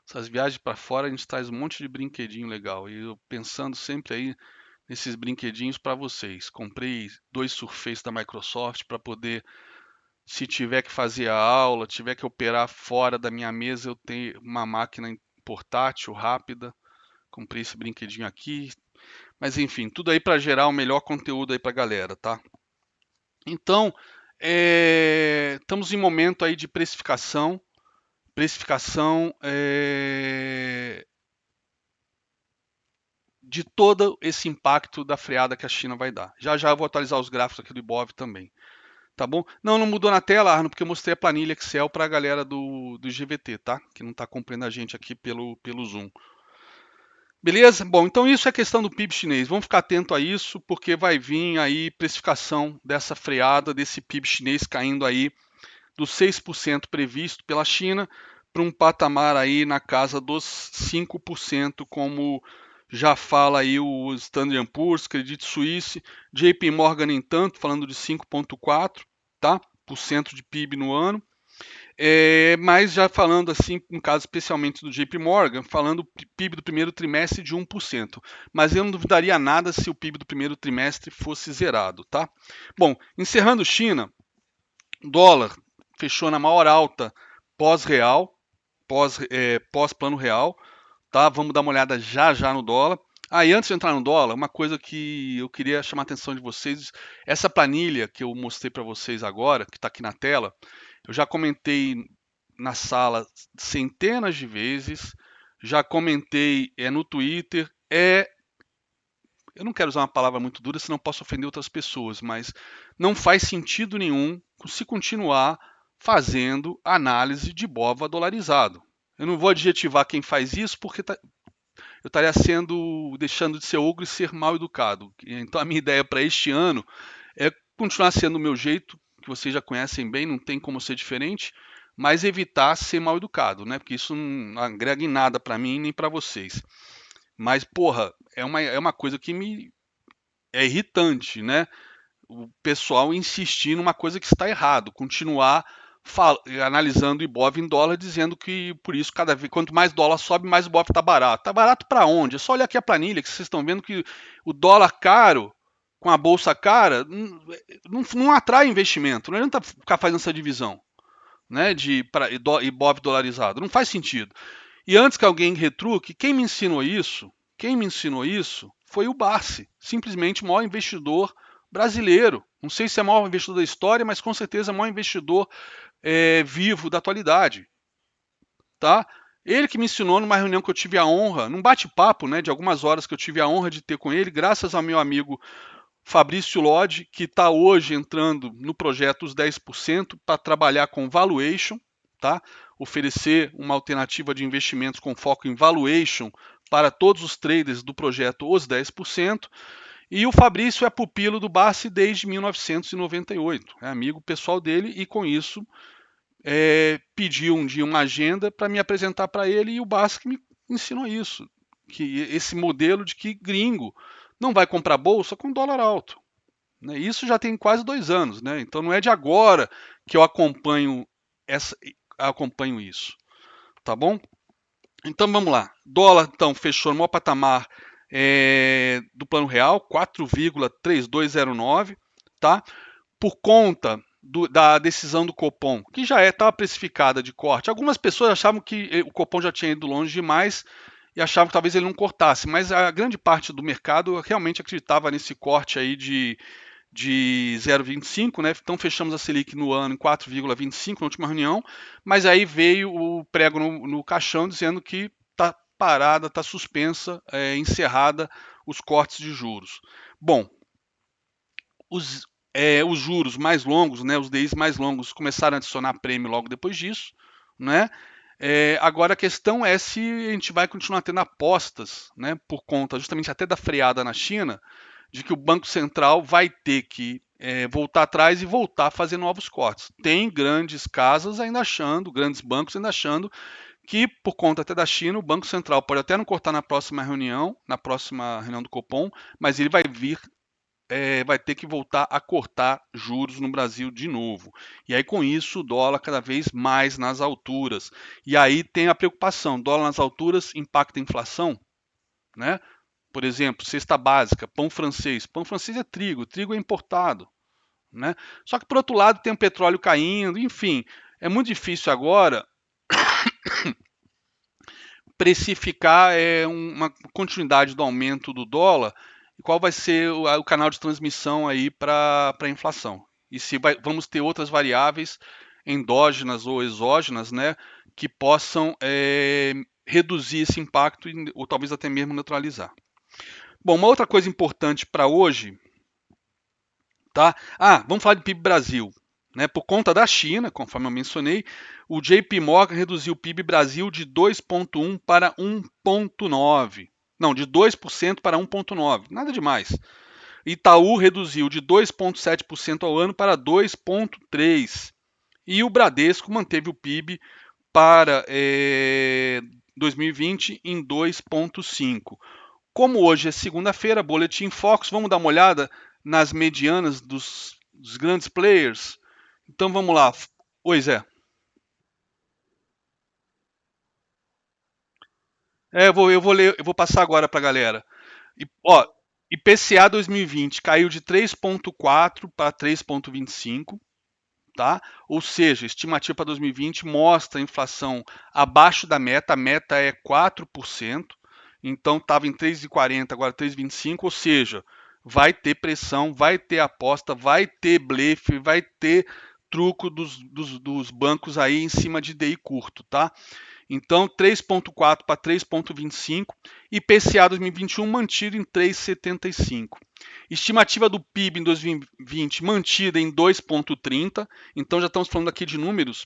Essas viagens para fora a gente traz um monte de brinquedinho legal. E eu pensando sempre aí nesses brinquedinhos para vocês. Comprei 2 Surface da Microsoft para poder, se tiver que fazer a aula, tiver que operar fora da minha mesa, eu tenho uma máquina portátil, rápida. Comprei esse brinquedinho aqui. Mas enfim, tudo aí para gerar o melhor conteúdo aí para a galera, tá? Então, estamos em momento aí de precificação. Precificação de todo esse impacto da freada que a China vai dar. Já já eu vou atualizar os gráficos aqui do Ibov também. Tá bom? Não mudou na tela, Arno, porque eu mostrei a planilha Excel para a galera do GVT, tá? Que não está acompanhando a gente aqui pelo Zoom. Beleza? Bom, então isso é questão do PIB chinês. Vamos ficar atento a isso, porque vai vir aí precificação dessa freada, desse PIB chinês caindo aí dos 6% previsto pela China para um patamar aí na casa dos 5%, como já fala aí o Standard & Poor's, Credit Suisse, JP Morgan, nem tanto, falando de 5,4%, tá? Por cento de PIB no ano. Mas já falando assim, no caso especialmente do JP Morgan, falando PIB do primeiro trimestre de 1%. Mas eu não duvidaria nada se o PIB do primeiro trimestre fosse zerado, tá? Bom, encerrando China, dólar fechou na maior alta pós-real, pós-plano real, tá? Vamos dar uma olhada já já no dólar. E antes de entrar no dólar, uma coisa que eu queria chamar a atenção de vocês, essa planilha que eu mostrei para vocês agora, que está aqui na tela, eu já comentei na sala centenas de vezes, já comentei no Twitter, eu não quero usar uma palavra muito dura, senão posso ofender outras pessoas, mas não faz sentido nenhum se continuar fazendo análise de BOVA dolarizado. Eu não vou adjetivar quem faz isso porque eu estaria deixando de ser ogro e ser mal educado. Então a minha ideia para este ano é continuar sendo o meu jeito, que vocês já conhecem bem, não tem como ser diferente, mas evitar ser mal educado, né? Porque isso não agrega em nada para mim nem para vocês. Mas, porra, é uma coisa que me é irritante, né? O pessoal insistir numa coisa que está errado, continuar analisando o Ibov em dólar, dizendo que por isso cada vez quanto mais dólar sobe, mais o Ibov está barato. Está barato para onde? É só olhar aqui a planilha que vocês estão vendo que o dólar caro com a bolsa cara não atrai investimento. Não adianta ficar fazendo essa divisão, né? De Ibov dolarizado, não faz sentido. E antes que alguém retruque, quem me ensinou isso? Foi o Barsi, simplesmente o maior investidor brasileiro. Não sei se é o maior investidor da história, mas com certeza é o maior investidor vivo da atualidade, tá? Ele que me ensinou numa reunião que eu tive a honra, num bate-papo, né, de algumas horas que eu tive a honra de ter com ele, graças ao meu amigo Fabrício Lodge, que está hoje entrando no projeto Os 10% para trabalhar com valuation, tá? Oferecer uma alternativa de investimentos com foco em valuation para todos os traders do projeto Os 10%. E o Fabrício é pupilo do Bassi desde 1998, é amigo pessoal dele e com isso pediu um dia uma agenda para me apresentar para ele e o Bassi me ensinou isso, que esse modelo de que gringo não vai comprar bolsa com dólar alto. Né? Isso já tem quase 2 anos, né? Então não é de agora que eu acompanho isso, tá bom? Então vamos lá. Dólar então fechou no maior patamar do Plano Real, 4,3209, tá? Por conta da decisão do Copom, que já estava precificada de corte. Algumas pessoas achavam que o Copom já tinha ido longe demais e achavam que talvez ele não cortasse, mas a grande parte do mercado realmente acreditava nesse corte aí de 0,25, né? Então fechamos a Selic no ano em 4,25 na última reunião, mas aí veio o prego no caixão dizendo que está parada, está suspensa, encerrada os cortes de juros. Bom, os juros mais longos, né, os DIs mais longos, começaram a adicionar prêmio logo depois disso, né? Agora a questão é se a gente vai continuar tendo apostas, né, por conta justamente até da freada na China, de que o Banco Central vai ter que voltar atrás e voltar a fazer novos cortes. Tem grandes casas ainda achando, grandes bancos ainda achando que, por conta até da China, o Banco Central pode até não cortar na próxima reunião do Copom, mas ele vai ter que voltar a cortar juros no Brasil de novo. E aí, com isso, o dólar cada vez mais nas alturas. E aí tem a preocupação: dólar nas alturas impacta a inflação, né? Por exemplo, cesta básica, pão francês. Pão francês é trigo, trigo é importado. Né? Só que, por outro lado, tem o petróleo caindo, enfim. É muito difícil agora precificar uma continuidade do aumento do dólar e qual vai ser o canal de transmissão aí para a inflação. E se vamos ter outras variáveis endógenas ou exógenas, né, que possam reduzir esse impacto ou talvez até mesmo neutralizar. Bom, uma outra coisa importante para hoje, tá? Vamos falar de PIB Brasil. Né? Por conta da China, conforme eu mencionei, o JP Morgan reduziu o PIB Brasil de 2,1 para 1,9. Não, de 2% para 1,9. Nada demais. Itaú reduziu de 2,7% ao ano para 2,3%. E o Bradesco manteve o PIB para 2020 em 2,5%. Como hoje é segunda-feira, Boletim Focus, vamos dar uma olhada nas medianas dos grandes players. Então vamos lá. Oi, Zé. Eu vou passar agora para a galera. IPCA 2020 caiu de 3,4 para 3,25, tá? Ou seja, estimativa para 2020 mostra a inflação abaixo da meta, a meta é 4%, então estava em 3,40, agora 3,25, ou seja, vai ter pressão, vai ter aposta, vai ter blefe, vai ter truco dos bancos aí em cima de DI curto, tá? Então, 3,4 para 3,25 e IPCA 2021 mantido em 3,75. Estimativa do PIB em 2020 mantida em 2,30. Então, já estamos falando aqui de números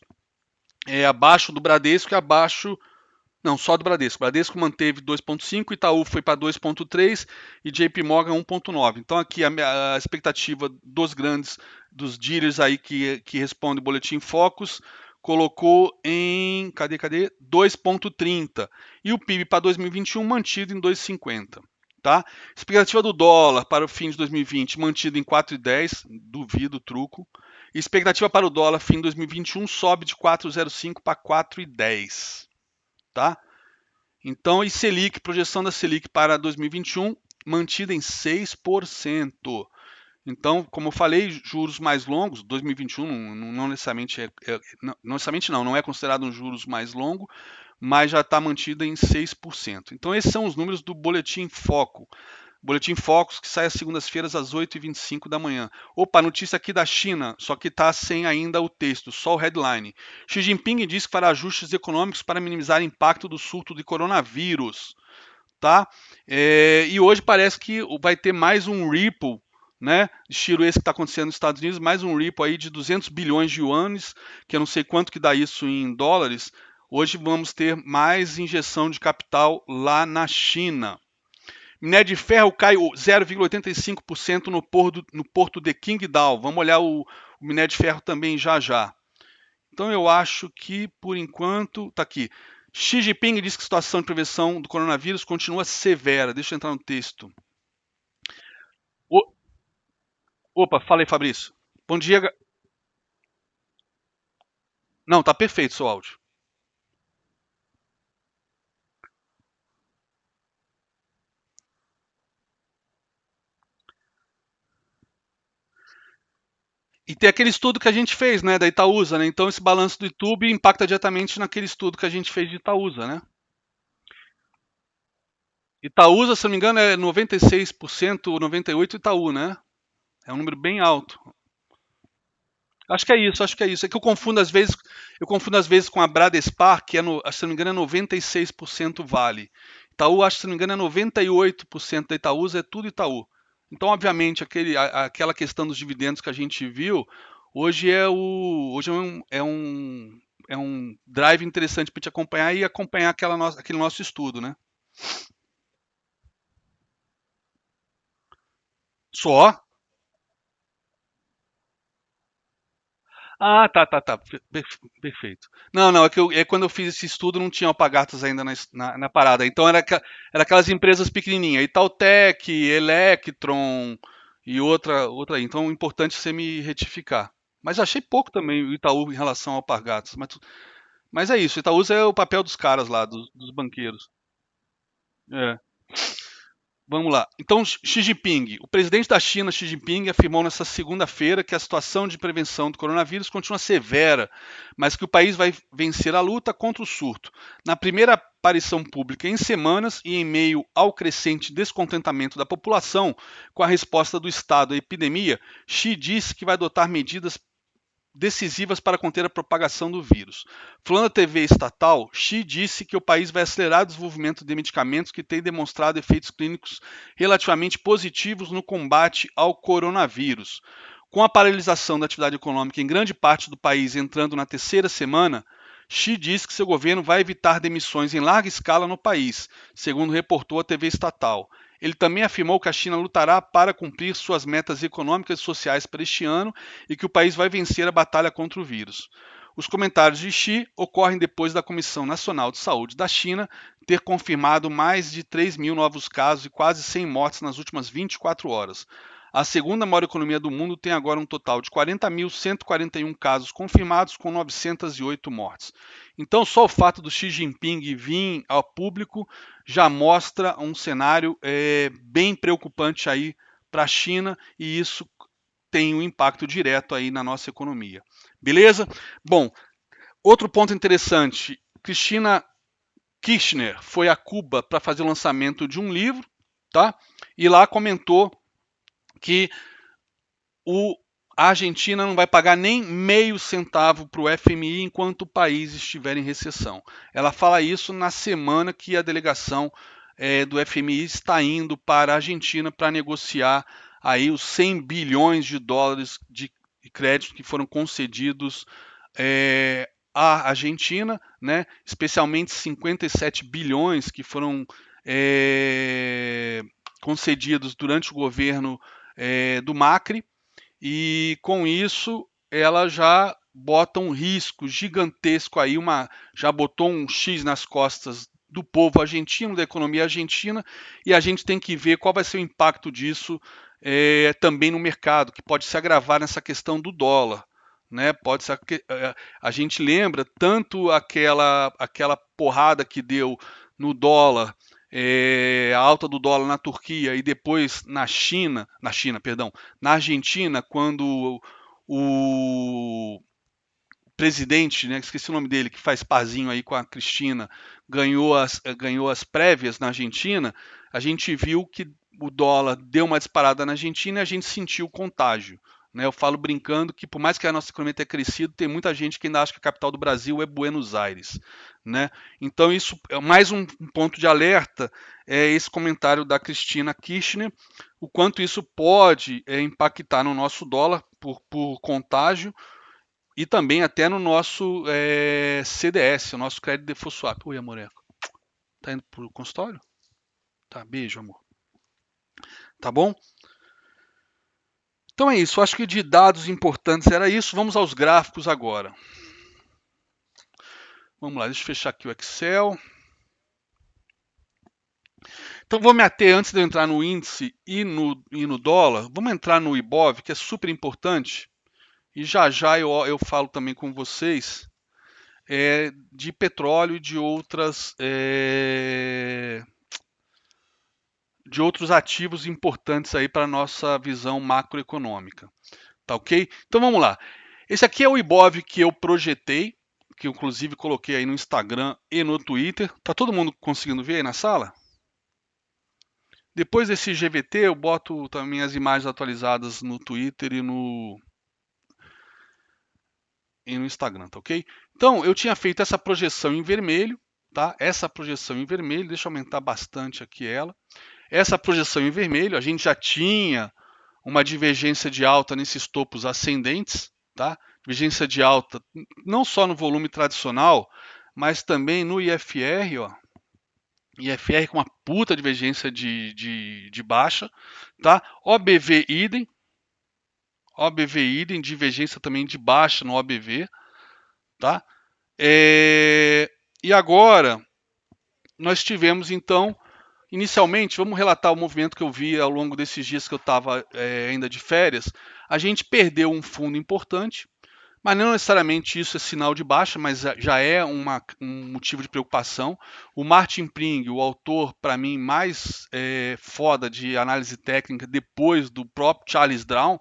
abaixo do Bradesco e abaixo. Não, só do Bradesco. O Bradesco manteve 2,5, Itaú foi para 2,3 e JP Morgan 1,9. Então, aqui a expectativa dos grandes, dos dealers aí que respondem o Boletim Focus, colocou em, cadê? 2,30. E o PIB para 2021 mantido em 2,50. Tá? Expectativa do dólar para o fim de 2020 mantido em 4,10, duvido o truco. Expectativa para o dólar fim de 2021 sobe de 4,05 para 4,10. Tá? Então, e Selic, projeção da Selic para 2021 mantida em 6%. Então, como eu falei, juros mais longos, 2021 não necessariamente não é considerado um juros mais longo, mas já está mantida em 6%. Então, esses são os números do Boletim Foco. Boletim Focus, que sai às segundas-feiras às 8h25 da manhã. Opa, notícia aqui da China, só que está sem ainda o texto, só o headline. Xi Jinping diz que fará ajustes econômicos para minimizar o impacto do surto de coronavírus. Tá? E hoje parece que vai ter mais um Ripple, né? Estilo esse que está acontecendo nos Estados Unidos, mais um Ripple aí de 200 bilhões de yuanes, que eu não sei quanto que dá isso em dólares. Hoje vamos ter mais injeção de capital lá na China. Minério de ferro cai 0,85% no porto de Qingdao. Vamos olhar o minério de ferro também já já. Então eu acho que, por enquanto, está aqui. Xi Jinping diz que a situação de prevenção do coronavírus continua severa. Deixa eu entrar no texto. O- Opa, fala aí, Fabrício. Bom dia. Não, tá perfeito o seu áudio. E tem aquele estudo que a gente fez, né, da Itaúsa, né? Então esse balanço do YouTube impacta diretamente naquele estudo que a gente fez de Itaúsa, né? Itaúsa, se não me engano, é 96% ou 98% Itaú, né? É um número bem alto. Acho que é isso, acho que é isso. É que eu confundo às vezes com a Bradespar, que se não me engano é 96% Vale. Itaú, acho que se não me engano é 98% da Itaúsa, é tudo Itaú. Então, obviamente, aquela questão dos dividendos que a gente viu, hoje é um drive interessante para te acompanhar e acompanhar aquele nosso estudo, né? Só. Ah, tá. Perfeito. Não, não, quando eu fiz esse estudo não tinha alpagatas ainda na parada. Então era aquelas empresas pequenininhas, Itautec, Electron e outra aí. Então é importante você me retificar. Mas achei pouco também o Itaú em relação ao alpargatas. Mas é isso, Itaú é o papel dos caras lá, dos banqueiros. É. Vamos lá. Então, Xi Jinping. O presidente da China, Xi Jinping, afirmou nesta segunda-feira que a situação de prevenção do coronavírus continua severa, mas que o país vai vencer a luta contra o surto. Na primeira aparição pública em semanas e em meio ao crescente descontentamento da população com a resposta do Estado à epidemia, Xi disse que vai adotar medidas decisivas para conter a propagação do vírus. Falando à TV estatal, Xi disse que o país vai acelerar o desenvolvimento de medicamentos que têm demonstrado efeitos clínicos relativamente positivos no combate ao coronavírus. Com a paralisação da atividade econômica em grande parte do país entrando na terceira semana, Xi disse que seu governo vai evitar demissões em larga escala no país, segundo reportou a TV estatal. Ele também afirmou que a China lutará para cumprir suas metas econômicas e sociais para este ano e que o país vai vencer a batalha contra o vírus. Os comentários de Xi ocorrem depois da Comissão Nacional de Saúde da China ter confirmado mais de 3 mil novos casos e quase 100 mortes nas últimas 24 horas. A segunda maior economia do mundo tem agora um total de 40.141 casos confirmados, com 908 mortes. Então, só o fato do Xi Jinping vir ao público já mostra um cenário bem preocupante aí para a China, e isso tem um impacto direto aí na nossa economia. Beleza? Bom, outro ponto interessante, Cristina Kirchner foi a Cuba para fazer o lançamento de um livro, tá? E lá comentou que o a Argentina não vai pagar nem meio centavo para o FMI enquanto o país estiver em recessão. Ela fala isso na semana que a delegação do FMI está indo para a Argentina para negociar aí os 100 bilhões de dólares de crédito que foram concedidos à Argentina, né? Especialmente 57 bilhões que foram concedidos durante o governo do Macri, e com isso ela já bota um risco gigantesco aí, já botou um X nas costas do povo argentino, da economia argentina, e a gente tem que ver qual vai ser o impacto disso também no mercado, que pode se agravar nessa questão do dólar. Né? Pode ser, a gente lembra tanto aquela porrada que deu no dólar, a alta do dólar na Turquia e depois perdão, na Argentina, quando o presidente, né, esqueci o nome dele, que faz parzinho aí com a Cristina, ganhou as prévias na Argentina, a gente viu que o dólar deu uma disparada na Argentina e a gente sentiu o contágio. Né? Eu falo brincando que, por mais que a nossa economia tenha crescido, tem muita gente que ainda acha que a capital do Brasil é Buenos Aires. Né? Então, isso é mais um ponto de alerta, é esse comentário da Cristina Kirchner, o quanto isso pode impactar no nosso dólar por contágio e também até no nosso CDS, o nosso crédito default swap. Oi, amoreco. Tá indo pro consultório? Tá, beijo, amor. Tá bom? Então é isso, acho que de dados importantes era isso. Vamos aos gráficos agora. Vamos lá, deixa eu fechar aqui o Excel. Então vou me ater, antes de eu entrar no índice e no dólar, vamos entrar no Ibov, que é super importante. E já já eu falo também com vocês de petróleo e de outros ativos importantes aí para a nossa visão macroeconômica. Tá ok? Então vamos lá. Esse aqui é o Ibov que eu projetei, que eu inclusive coloquei aí no Instagram e no Twitter. Tá todo mundo conseguindo ver aí na sala? Depois desse GVT eu boto também as imagens atualizadas no Twitter e no Instagram, tá ok? Então eu tinha feito essa projeção em vermelho, tá? Essa projeção em vermelho, deixa eu aumentar bastante aqui ela. Essa projeção em vermelho, a gente já tinha uma divergência de alta nesses topos ascendentes, tá? Divergência de alta não só no volume tradicional, mas também no IFR, ó. IFR com uma puta divergência de baixa, tá? OBV idem, divergência também de baixa no OBV, tá? E agora nós tivemos então, inicialmente, vamos relatar o movimento que eu vi ao longo desses dias que eu estava ainda de férias. A gente perdeu um fundo importante, mas não necessariamente isso é sinal de baixa, mas já é um motivo de preocupação. O Martin Pring, o autor, para mim, mais foda de análise técnica, depois do próprio Charles Brown,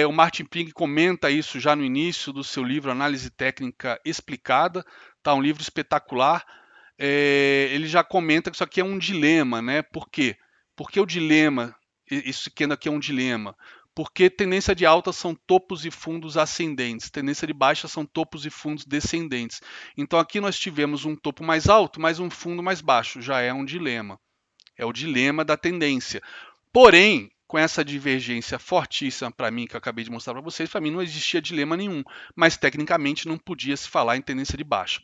o Martin Pring comenta isso já no início do seu livro Análise Técnica Explicada, tá? Um livro espetacular. Ele já comenta que isso aqui é um dilema, né? Por quê? Porque o dilema, isso aqui é um dilema, porque tendência de alta são topos e fundos ascendentes, tendência de baixa são topos e fundos descendentes. Então aqui nós tivemos um topo mais alto, mas um fundo mais baixo, já é um dilema. É o dilema da tendência. Porém, com essa divergência fortíssima para mim, que eu acabei de mostrar para vocês, para mim não existia dilema nenhum, mas tecnicamente não podia se falar em tendência de baixa.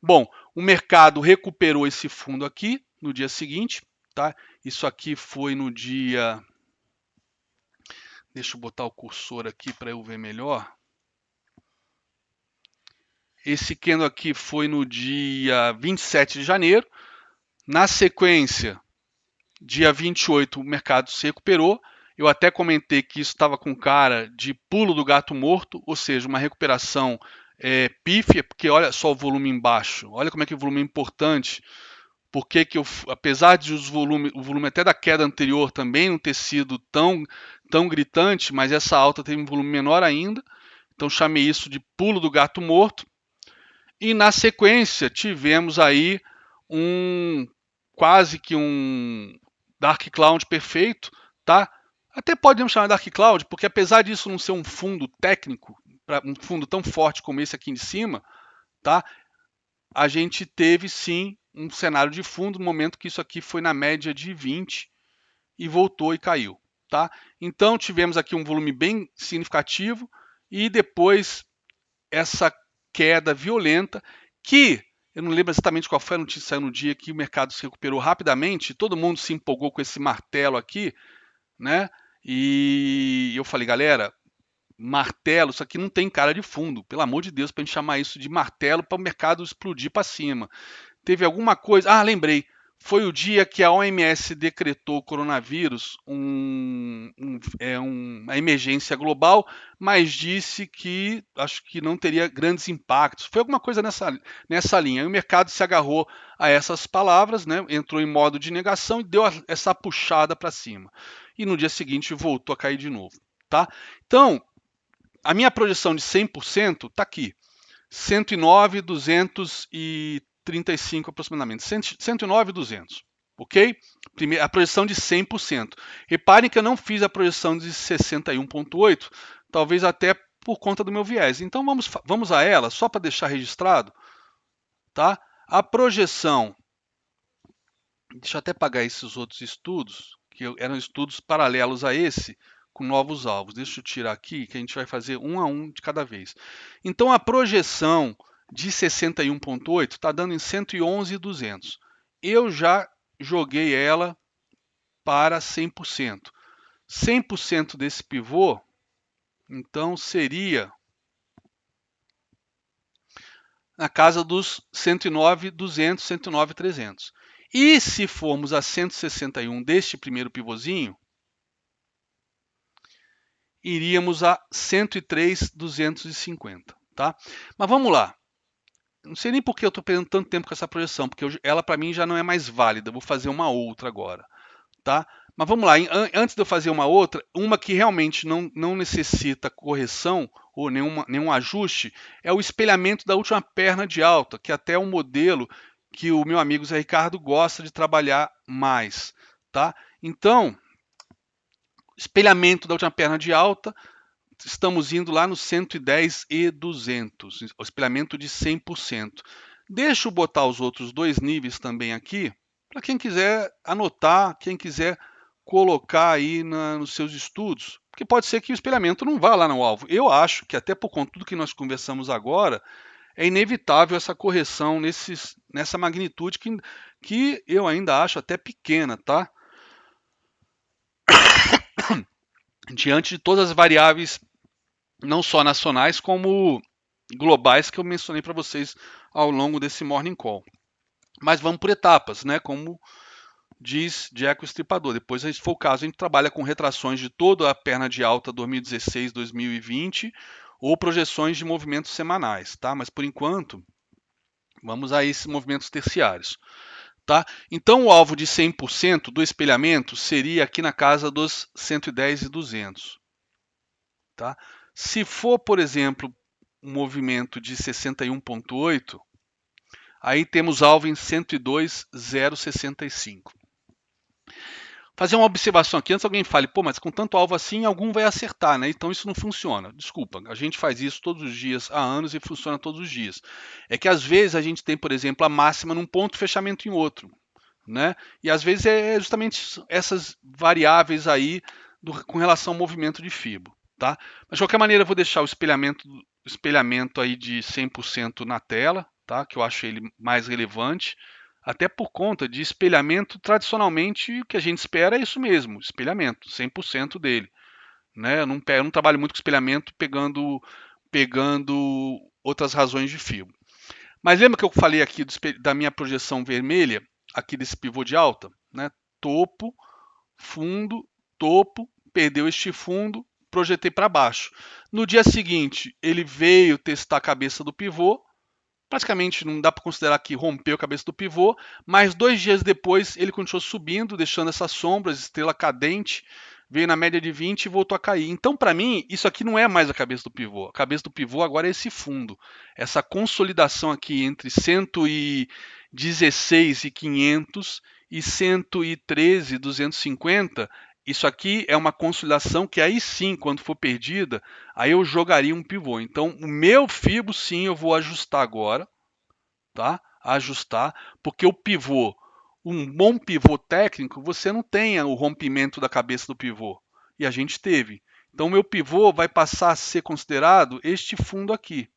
Bom, o mercado recuperou esse fundo aqui no dia seguinte, tá? Isso aqui foi no dia... Deixa eu botar o cursor aqui para eu ver melhor. Esse candle aqui foi no dia 27 de janeiro. Na sequência, dia 28, o mercado se recuperou. Eu até comentei que isso estava com cara de pulo do gato morto, ou seja, uma recuperação pífia, porque olha só o volume embaixo, olha como é que o volume é importante, porque apesar de o volume até da queda anterior também não ter sido tão gritante, mas essa alta teve um volume menor ainda, então chamei isso de pulo do gato morto. E na sequência tivemos aí quase que um Dark Cloud perfeito, tá? Até podemos chamar de Dark Cloud, porque apesar disso não ser um fundo técnico, um fundo tão forte como esse aqui em cima, tá? A gente teve sim um cenário de fundo no momento que isso aqui foi na média de 20 e voltou e caiu, tá? Então tivemos aqui um volume bem significativo e depois essa queda violenta que eu não lembro exatamente qual foi a notícia que saiu no dia que o mercado se recuperou rapidamente, todo mundo se empolgou com esse martelo aqui, né? E eu falei, galera, martelo, isso aqui não tem cara de fundo, pelo amor de Deus, para a gente chamar isso de martelo para o mercado explodir para cima. Teve alguma coisa, lembrei, foi o dia que a OMS decretou o coronavírus uma emergência global, mas disse que acho que não teria grandes impactos. Foi alguma coisa nessa linha. E o mercado se agarrou a essas palavras, né? Entrou em modo de negação e deu essa puxada para cima. E no dia seguinte voltou a cair de novo. Tá? Então, a minha projeção de 100% está aqui. 109,235 aproximadamente. 109,200. ok? A projeção de 100%. Reparem que eu não fiz a projeção de 61,8, talvez até por conta do meu viés. Então vamos a ela, só para deixar registrado. Tá? A projeção, deixa eu até apagar esses outros estudos, que eram estudos paralelos a esse, com novos alvos. Deixa eu tirar aqui, que a gente vai fazer um a um de cada vez. Então a projeção de 61,8 está dando em 111,200. Eu já joguei ela para 100%. 100% desse pivô, então seria na casa dos 109,200, 109,300. E se formos a 161 deste primeiro pivôzinho, iríamos a 103,250, tá? Mas vamos lá. Não sei nem por que eu estou perdendo tanto tempo com essa projeção, porque ela para mim já não é mais válida. Eu vou fazer uma outra agora, tá? Mas vamos lá, antes de eu fazer uma outra, uma que realmente não necessita correção ou nenhum ajuste, é o espelhamento da última perna de alta, que até é um modelo que o meu amigo Zé Ricardo gosta de trabalhar mais. Tá? Então, espelhamento da última perna de alta, estamos indo lá no 110 e 200, o espelhamento de 100%. Deixa eu botar os outros dois níveis também aqui, para quem quiser anotar, quem quiser colocar aí nos seus estudos, porque pode ser que o espelhamento não vá lá no alvo. Eu acho que até por conta do que nós conversamos agora, é inevitável essa correção nessa magnitude que eu ainda acho até pequena, tá? Diante de todas as variáveis, não só nacionais, como globais que eu mencionei para vocês ao longo desse Morning Call. Mas vamos por etapas, né? Como diz Jack o Estripador. Depois, se for o caso, a gente trabalha com retrações de toda a perna de alta 2016, 2020 ou projeções de movimentos semanais, tá? Mas por enquanto, vamos a esses movimentos terciários. Tá? Então, o alvo de 100% do espelhamento seria aqui na casa dos 110 e 200. Tá? Se for, por exemplo, um movimento de 61,8, aí temos alvo em 102,065. Fazer uma observação aqui, antes alguém fale, pô, mas com tanto alvo assim, algum vai acertar, né? Então isso não funciona. Desculpa, a gente faz isso todos os dias, há anos e funciona todos os dias. É que às vezes a gente tem, por exemplo, a máxima num ponto, fechamento em outro. Né? E às vezes é justamente essas variáveis aí com relação ao movimento de fibra. Tá? Mas de qualquer maneira, eu vou deixar o espelhamento aí de 100% na tela, tá? Que eu acho ele mais relevante, até por conta de espelhamento, tradicionalmente, o que a gente espera é isso mesmo, espelhamento, 100% dele. Né? Eu não trabalho muito com espelhamento pegando outras razões de fibra. Mas lembra que eu falei aqui da minha projeção vermelha, aqui desse pivô de alta? Né? Topo, fundo, topo, perdeu este fundo, projetei para baixo. No dia seguinte, ele veio testar a cabeça do pivô, praticamente não dá para considerar que rompeu a cabeça do pivô, mas 2 dias depois ele continuou subindo, deixando essas sombras, estrela cadente, veio na média de 20 e voltou a cair. Então, para mim, isso aqui não é mais a cabeça do pivô. A cabeça do pivô agora é esse fundo. Essa consolidação aqui entre 116,500 e 113,250. Isso aqui é uma consolidação que aí sim, quando for perdida, aí eu jogaria um pivô. Então, o meu fibo sim eu vou ajustar agora, tá? Ajustar, porque o pivô, um bom pivô técnico, você não tem o rompimento da cabeça do pivô. E a gente teve. Então, o meu pivô vai passar a ser considerado este fundo aqui.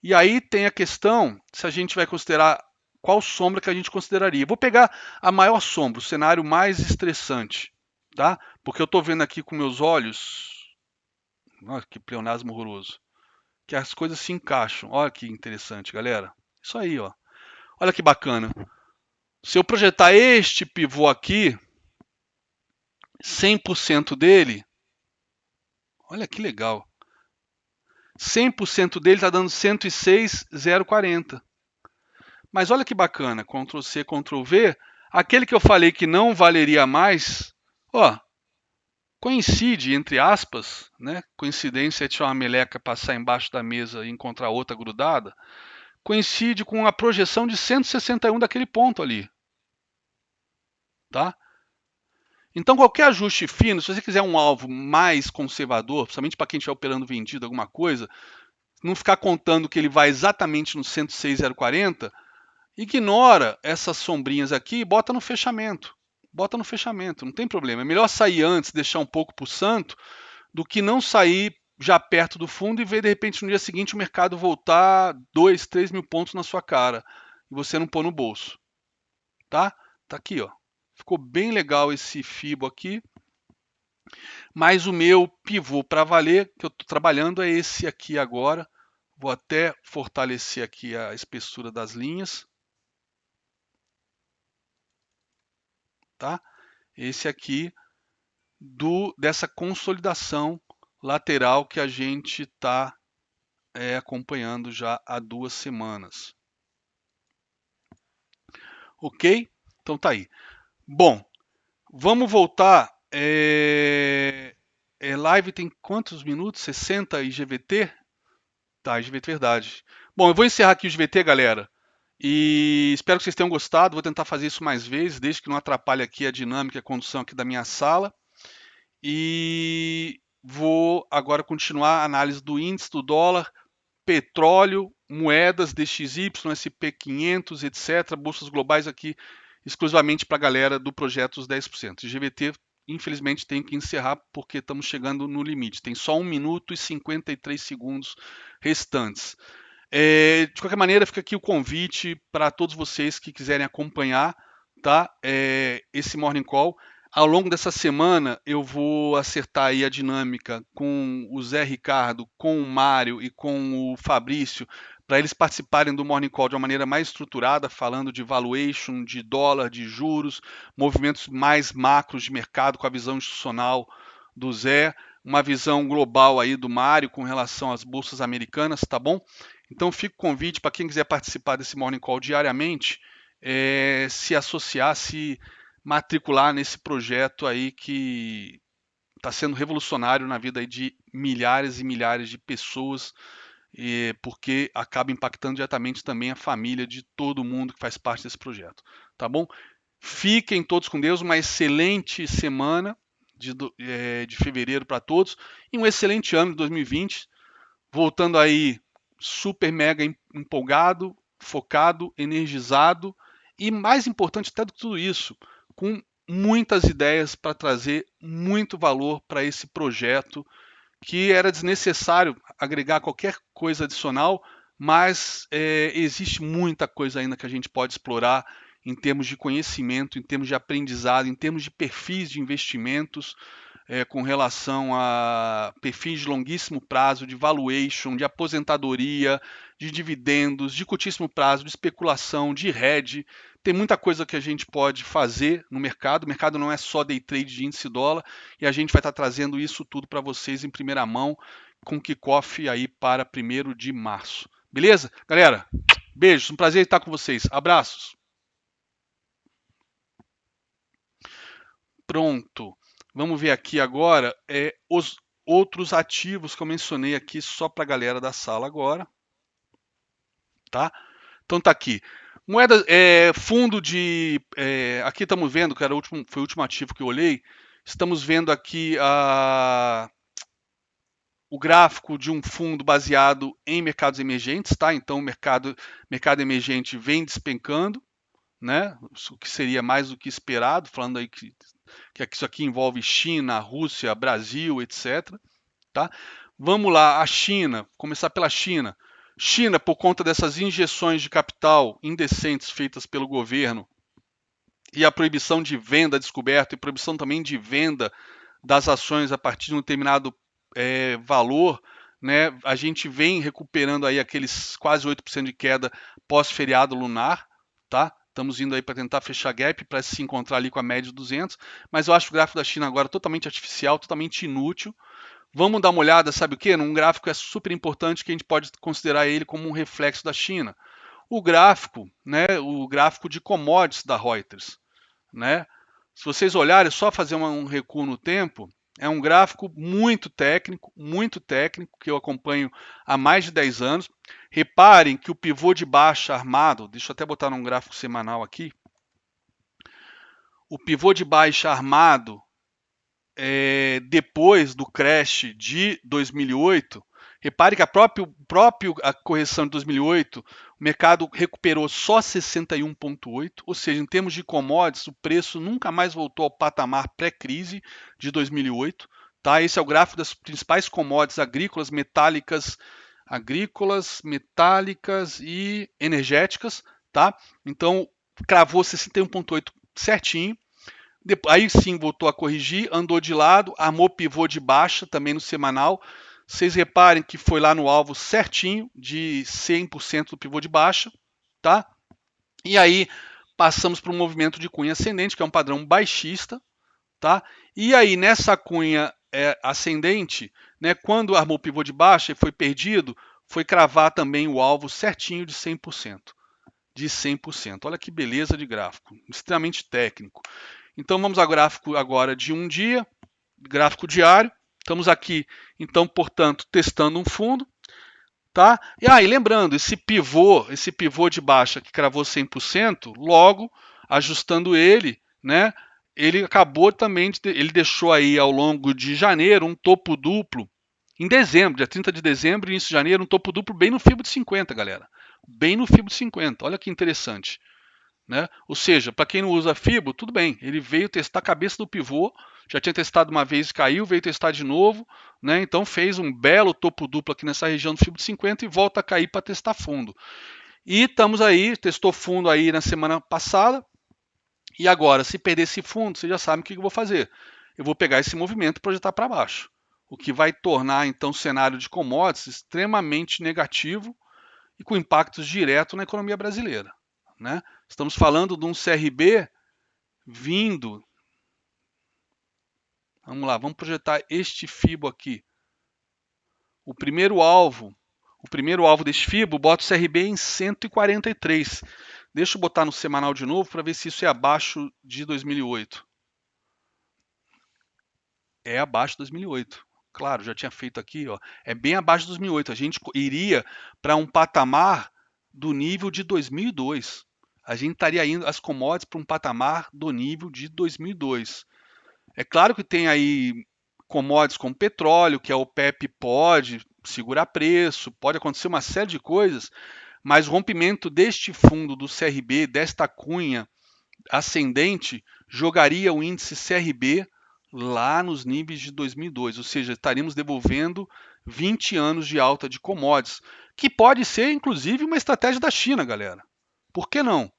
E aí tem a questão se a gente vai considerar qual sombra que a gente consideraria. Vou pegar a maior sombra, o cenário mais estressante, tá? Porque eu estou vendo aqui com meus olhos, olha que pleonasmo horroroso, que as coisas se encaixam. Olha que interessante, galera. Isso aí, ó. Olha que bacana. Se eu projetar este pivô aqui, 100% dele, olha que legal. 100% dele está dando 106,040. Mas olha que bacana, Ctrl C, Ctrl V, aquele que eu falei que não valeria mais, ó, coincide, entre aspas, né? Coincidência é tirar uma meleca, passar embaixo da mesa e encontrar outra grudada, coincide com a projeção de 161 daquele ponto ali. tá? Então, qualquer ajuste fino, se você quiser um alvo mais conservador, principalmente para quem estiver operando vendido alguma coisa, não ficar contando que ele vai exatamente no 106,040, ignora essas sombrinhas aqui e bota no fechamento. Bota no fechamento, não tem problema. É melhor sair antes, deixar um pouco para o santo, do que não sair já perto do fundo e ver de repente no dia seguinte o mercado voltar 2, 3 mil pontos na sua cara e você não pôr no bolso, tá? Tá aqui, ó. Ficou bem legal esse Fibo aqui. Mas o meu pivô para valer, que eu estou trabalhando, é esse aqui agora. Vou até fortalecer aqui a espessura das linhas. Tá? Esse aqui dessa consolidação lateral que a gente está acompanhando já há 2 semanas. Ok? Então tá aí. Bom, vamos voltar. Live tem quantos minutos? 60 IGVT? Tá, IGVT verdade. Bom, eu vou encerrar aqui o IGVT, galera. E espero que vocês tenham gostado. Vou tentar fazer isso mais vezes, desde que não atrapalhe aqui a dinâmica e a condução aqui da minha sala. E vou agora continuar a análise do índice do dólar, petróleo, moedas, DXY, SP500, etc. Bolsas globais aqui exclusivamente para a galera do projeto dos 10%. GVT, infelizmente, tem que encerrar porque estamos chegando no limite. Tem só 1 minuto e 53 segundos restantes. De qualquer maneira, fica aqui o convite para todos vocês que quiserem acompanhar, tá? Esse Morning Call. Ao longo dessa semana, eu vou acertar aí a dinâmica com o Zé Ricardo, com o Mário e com o Fabrício, para eles participarem do Morning Call de uma maneira mais estruturada, falando de valuation, de dólar, de juros, movimentos mais macros de mercado com a visão institucional do Zé, uma visão global aí do Mário com relação às bolsas americanas, tá bom? Então fica o convite para quem quiser participar desse Morning Call diariamente, se associar, se matricular nesse projeto aí que está sendo revolucionário na vida aí de milhares e milhares de pessoas, porque acaba impactando diretamente também a família de todo mundo que faz parte desse projeto. Tá bom? Fiquem todos com Deus, uma excelente semana de fevereiro para todos e um excelente ano de 2020. Voltando aí super mega empolgado, focado, energizado e mais importante até do que tudo isso, com muitas ideias para trazer muito valor para esse projeto que era desnecessário agregar qualquer coisa adicional, mas existe muita coisa ainda que a gente pode explorar em termos de conhecimento, em termos de aprendizado, em termos de perfis de investimentos, com relação a perfis de longuíssimo prazo, de valuation, de aposentadoria, de dividendos, de curtíssimo prazo, de especulação, de hedge. Tem muita coisa que a gente pode fazer no mercado. O mercado não é só day trade de índice dólar e a gente vai estar trazendo isso tudo para vocês em primeira mão com kickoff aí para 1º de março. Beleza? Galera, beijos, um prazer estar com vocês. Abraços. Pronto. Vamos ver aqui agora os outros ativos que eu mencionei aqui só para a galera da sala agora. Tá? Então tá aqui. Moeda, fundo de. Aqui estamos vendo, que era foi o último ativo que eu olhei. Estamos vendo aqui o gráfico de um fundo baseado em mercados emergentes, tá? Então o mercado emergente vem despencando, né? O que seria mais do que esperado, falando aí que isso aqui envolve China, Rússia, Brasil, etc. Tá? Vamos lá, a China, começar pela China. China, por conta dessas injeções de capital indecentes feitas pelo governo e a proibição de venda descoberta e proibição também de venda das ações a partir de um determinado valor, né, a gente vem recuperando aí aqueles quase 8% de queda pós-feriado lunar, tá? Estamos indo aí para tentar fechar gap para se encontrar ali com a média de 200, mas eu acho o gráfico da China agora totalmente artificial, totalmente inútil. Vamos dar uma olhada, sabe o que? Num gráfico é super importante que a gente pode considerar ele como um reflexo da China. O gráfico, né, o gráfico de commodities da Reuters, né? Se vocês olharem, é só fazer um recuo no tempo, é um gráfico muito técnico, que eu acompanho há mais de 10 anos. Reparem que o pivô de baixa armado, deixa eu até botar num gráfico semanal aqui, o pivô de baixa armado depois do crash de 2008, repare que a própria correção de 2008, o mercado recuperou só 61,8, ou seja, em termos de commodities, o preço nunca mais voltou ao patamar pré-crise de 2008. Tá? Esse é o gráfico das principais commodities agrícolas, metálicas e energéticas. Tá? Então, cravou 61,8 certinho. Aí sim voltou a corrigir, andou de lado, armou pivô de baixa também no semanal. Vocês reparem que foi lá no alvo certinho de 100% do pivô de baixa, tá? E aí passamos para um movimento de cunha ascendente, que é um padrão baixista, tá? E aí nessa cunha ascendente, né, quando armou o pivô de baixa e foi perdido, foi cravar também o alvo certinho de 100%. De 100%. Olha que beleza de gráfico, extremamente técnico. Então vamos ao gráfico agora de um dia, gráfico diário. Estamos aqui, então, portanto, testando um fundo, tá? E lembrando, esse pivô de baixa que cravou 100%, logo ajustando ele, né? Ele acabou também ele deixou aí ao longo de janeiro um topo duplo. Em dezembro, dia 30 de dezembro, início de janeiro, um topo duplo bem no FIBO de 50, galera. Bem no FIBO de 50. Olha que interessante. Né? Ou seja, para quem não usa FIBO, tudo bem, ele veio testar a cabeça do pivô, já tinha testado uma vez e caiu, veio testar de novo, né? Então fez um belo topo duplo aqui nessa região do FIBO de 50 e volta a cair para testar fundo. E estamos aí, testou fundo aí na semana passada, e agora, se perder esse fundo, você já sabe o que eu vou fazer. Eu vou pegar esse movimento e projetar para baixo, o que vai tornar então o cenário de commodities extremamente negativo e com impactos diretos na economia brasileira. Né? Estamos falando de um CRB vindo. Vamos lá, vamos projetar este FIBO aqui. O primeiro alvo deste FIBO, bota o CRB em 143. Deixa eu botar no semanal de novo para ver se isso é abaixo de 2008. É abaixo de 2008. Claro, já tinha feito aqui, ó. É bem abaixo de 2008. A gente iria para um patamar do nível de 2002. A gente estaria indo as commodities para um patamar do nível de 2002. É claro que tem aí commodities como petróleo, que a OPEP pode segurar preço, pode acontecer uma série de coisas, mas o rompimento deste fundo do CRB, desta cunha ascendente, jogaria o índice CRB lá nos níveis de 2002, ou seja, estaríamos devolvendo 20 anos de alta de commodities, que pode ser inclusive uma estratégia da China, galera. Por que não?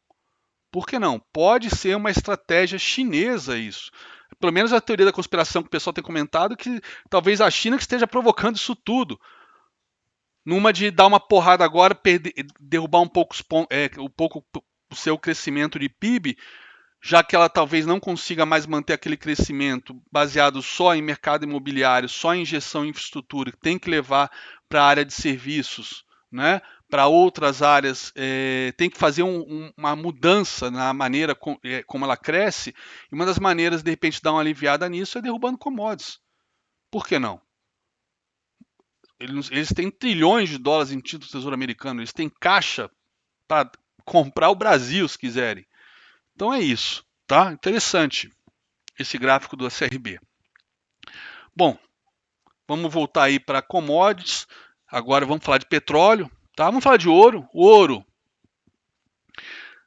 Por que não? Pode ser uma estratégia chinesa isso. Pelo menos a teoria da conspiração que o pessoal tem comentado que talvez a China que esteja provocando isso tudo. Numa de dar uma porrada agora, derrubar um pouco o seu crescimento de PIB, já que ela talvez não consiga mais manter aquele crescimento baseado só em mercado imobiliário, só em injeção em infraestrutura, que tem que levar para a área de serviços, né? Para outras áreas, tem que fazer uma mudança na maneira como ela cresce, e uma das maneiras, de repente, de dar uma aliviada nisso é derrubando commodities. Por que não? Eles têm trilhões de dólares em título do Tesouro Americano, eles têm caixa para comprar o Brasil, se quiserem. Então é isso, tá? Interessante esse gráfico do CRB. Bom, vamos voltar aí para commodities. Agora vamos falar de petróleo, tá? Vamos falar de ouro. O ouro,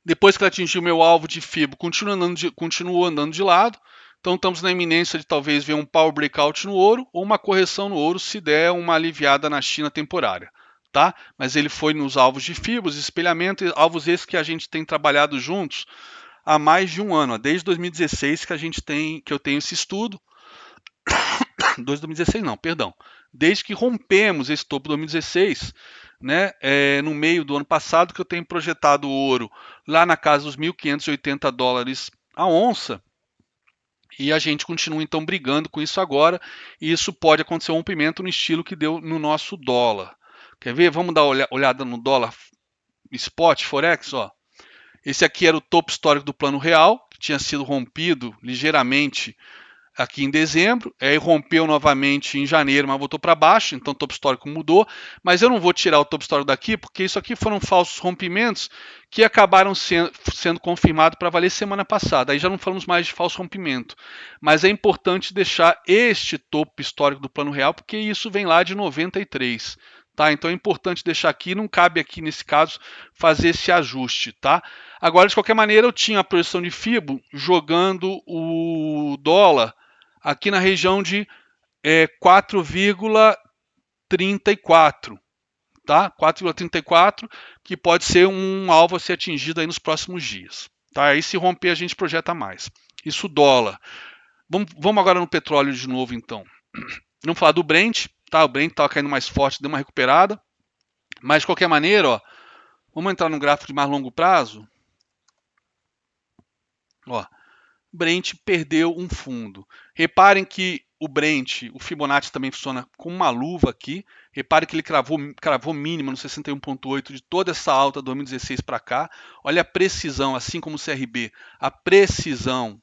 depois que ela atingiu o meu alvo de FIBO, continuou andando de lado. Então estamos na iminência de talvez ver um power breakout no ouro ou uma correção no ouro se der uma aliviada na China temporária. Tá? Mas ele foi nos alvos de FIBOs, espelhamento, alvos esses que a gente tem trabalhado juntos há mais de um ano, desde 2016 que eu tenho esse estudo. 2016 não, perdão. Desde que rompemos esse topo 2016, né, no meio do ano passado, que eu tenho projetado o ouro lá na casa dos 1.580 dólares a onça, e a gente continua então brigando com isso agora, e isso pode acontecer um rompimento no estilo que deu no nosso dólar. Quer ver? Vamos dar uma olhada no dólar spot, forex, ó. Esse aqui era o topo histórico do plano real, que tinha sido rompido ligeiramente aqui em dezembro, aí rompeu novamente em janeiro, mas voltou para baixo, então o topo histórico mudou, mas eu não vou tirar o topo histórico daqui, porque isso aqui foram falsos rompimentos que acabaram sendo confirmados para valer semana passada, aí já não falamos mais de falso rompimento, mas é importante deixar este topo histórico do plano real, porque isso vem lá de 93, tá? Então é importante deixar aqui, não cabe aqui nesse caso fazer esse ajuste, tá? Agora, de qualquer maneira, eu tinha a projeção de FIBO jogando o dólar aqui na região de 4,34, tá? 4,34, que pode ser um alvo a ser atingido aí nos próximos dias. Tá? Aí se romper a gente projeta mais. Isso dólar. Vamos agora no petróleo de novo então. Vamos falar do Brent, tá? O Brent estava caindo mais forte, deu uma recuperada. Mas de qualquer maneira, ó, vamos entrar no gráfico de mais longo prazo. Ó, Brent perdeu um fundo. Reparem que o Brent, o Fibonacci também funciona com uma luva aqui. Reparem que ele cravou mínima no 61,8 de toda essa alta do 2016 para cá. Olha a precisão, assim como o CRB, a precisão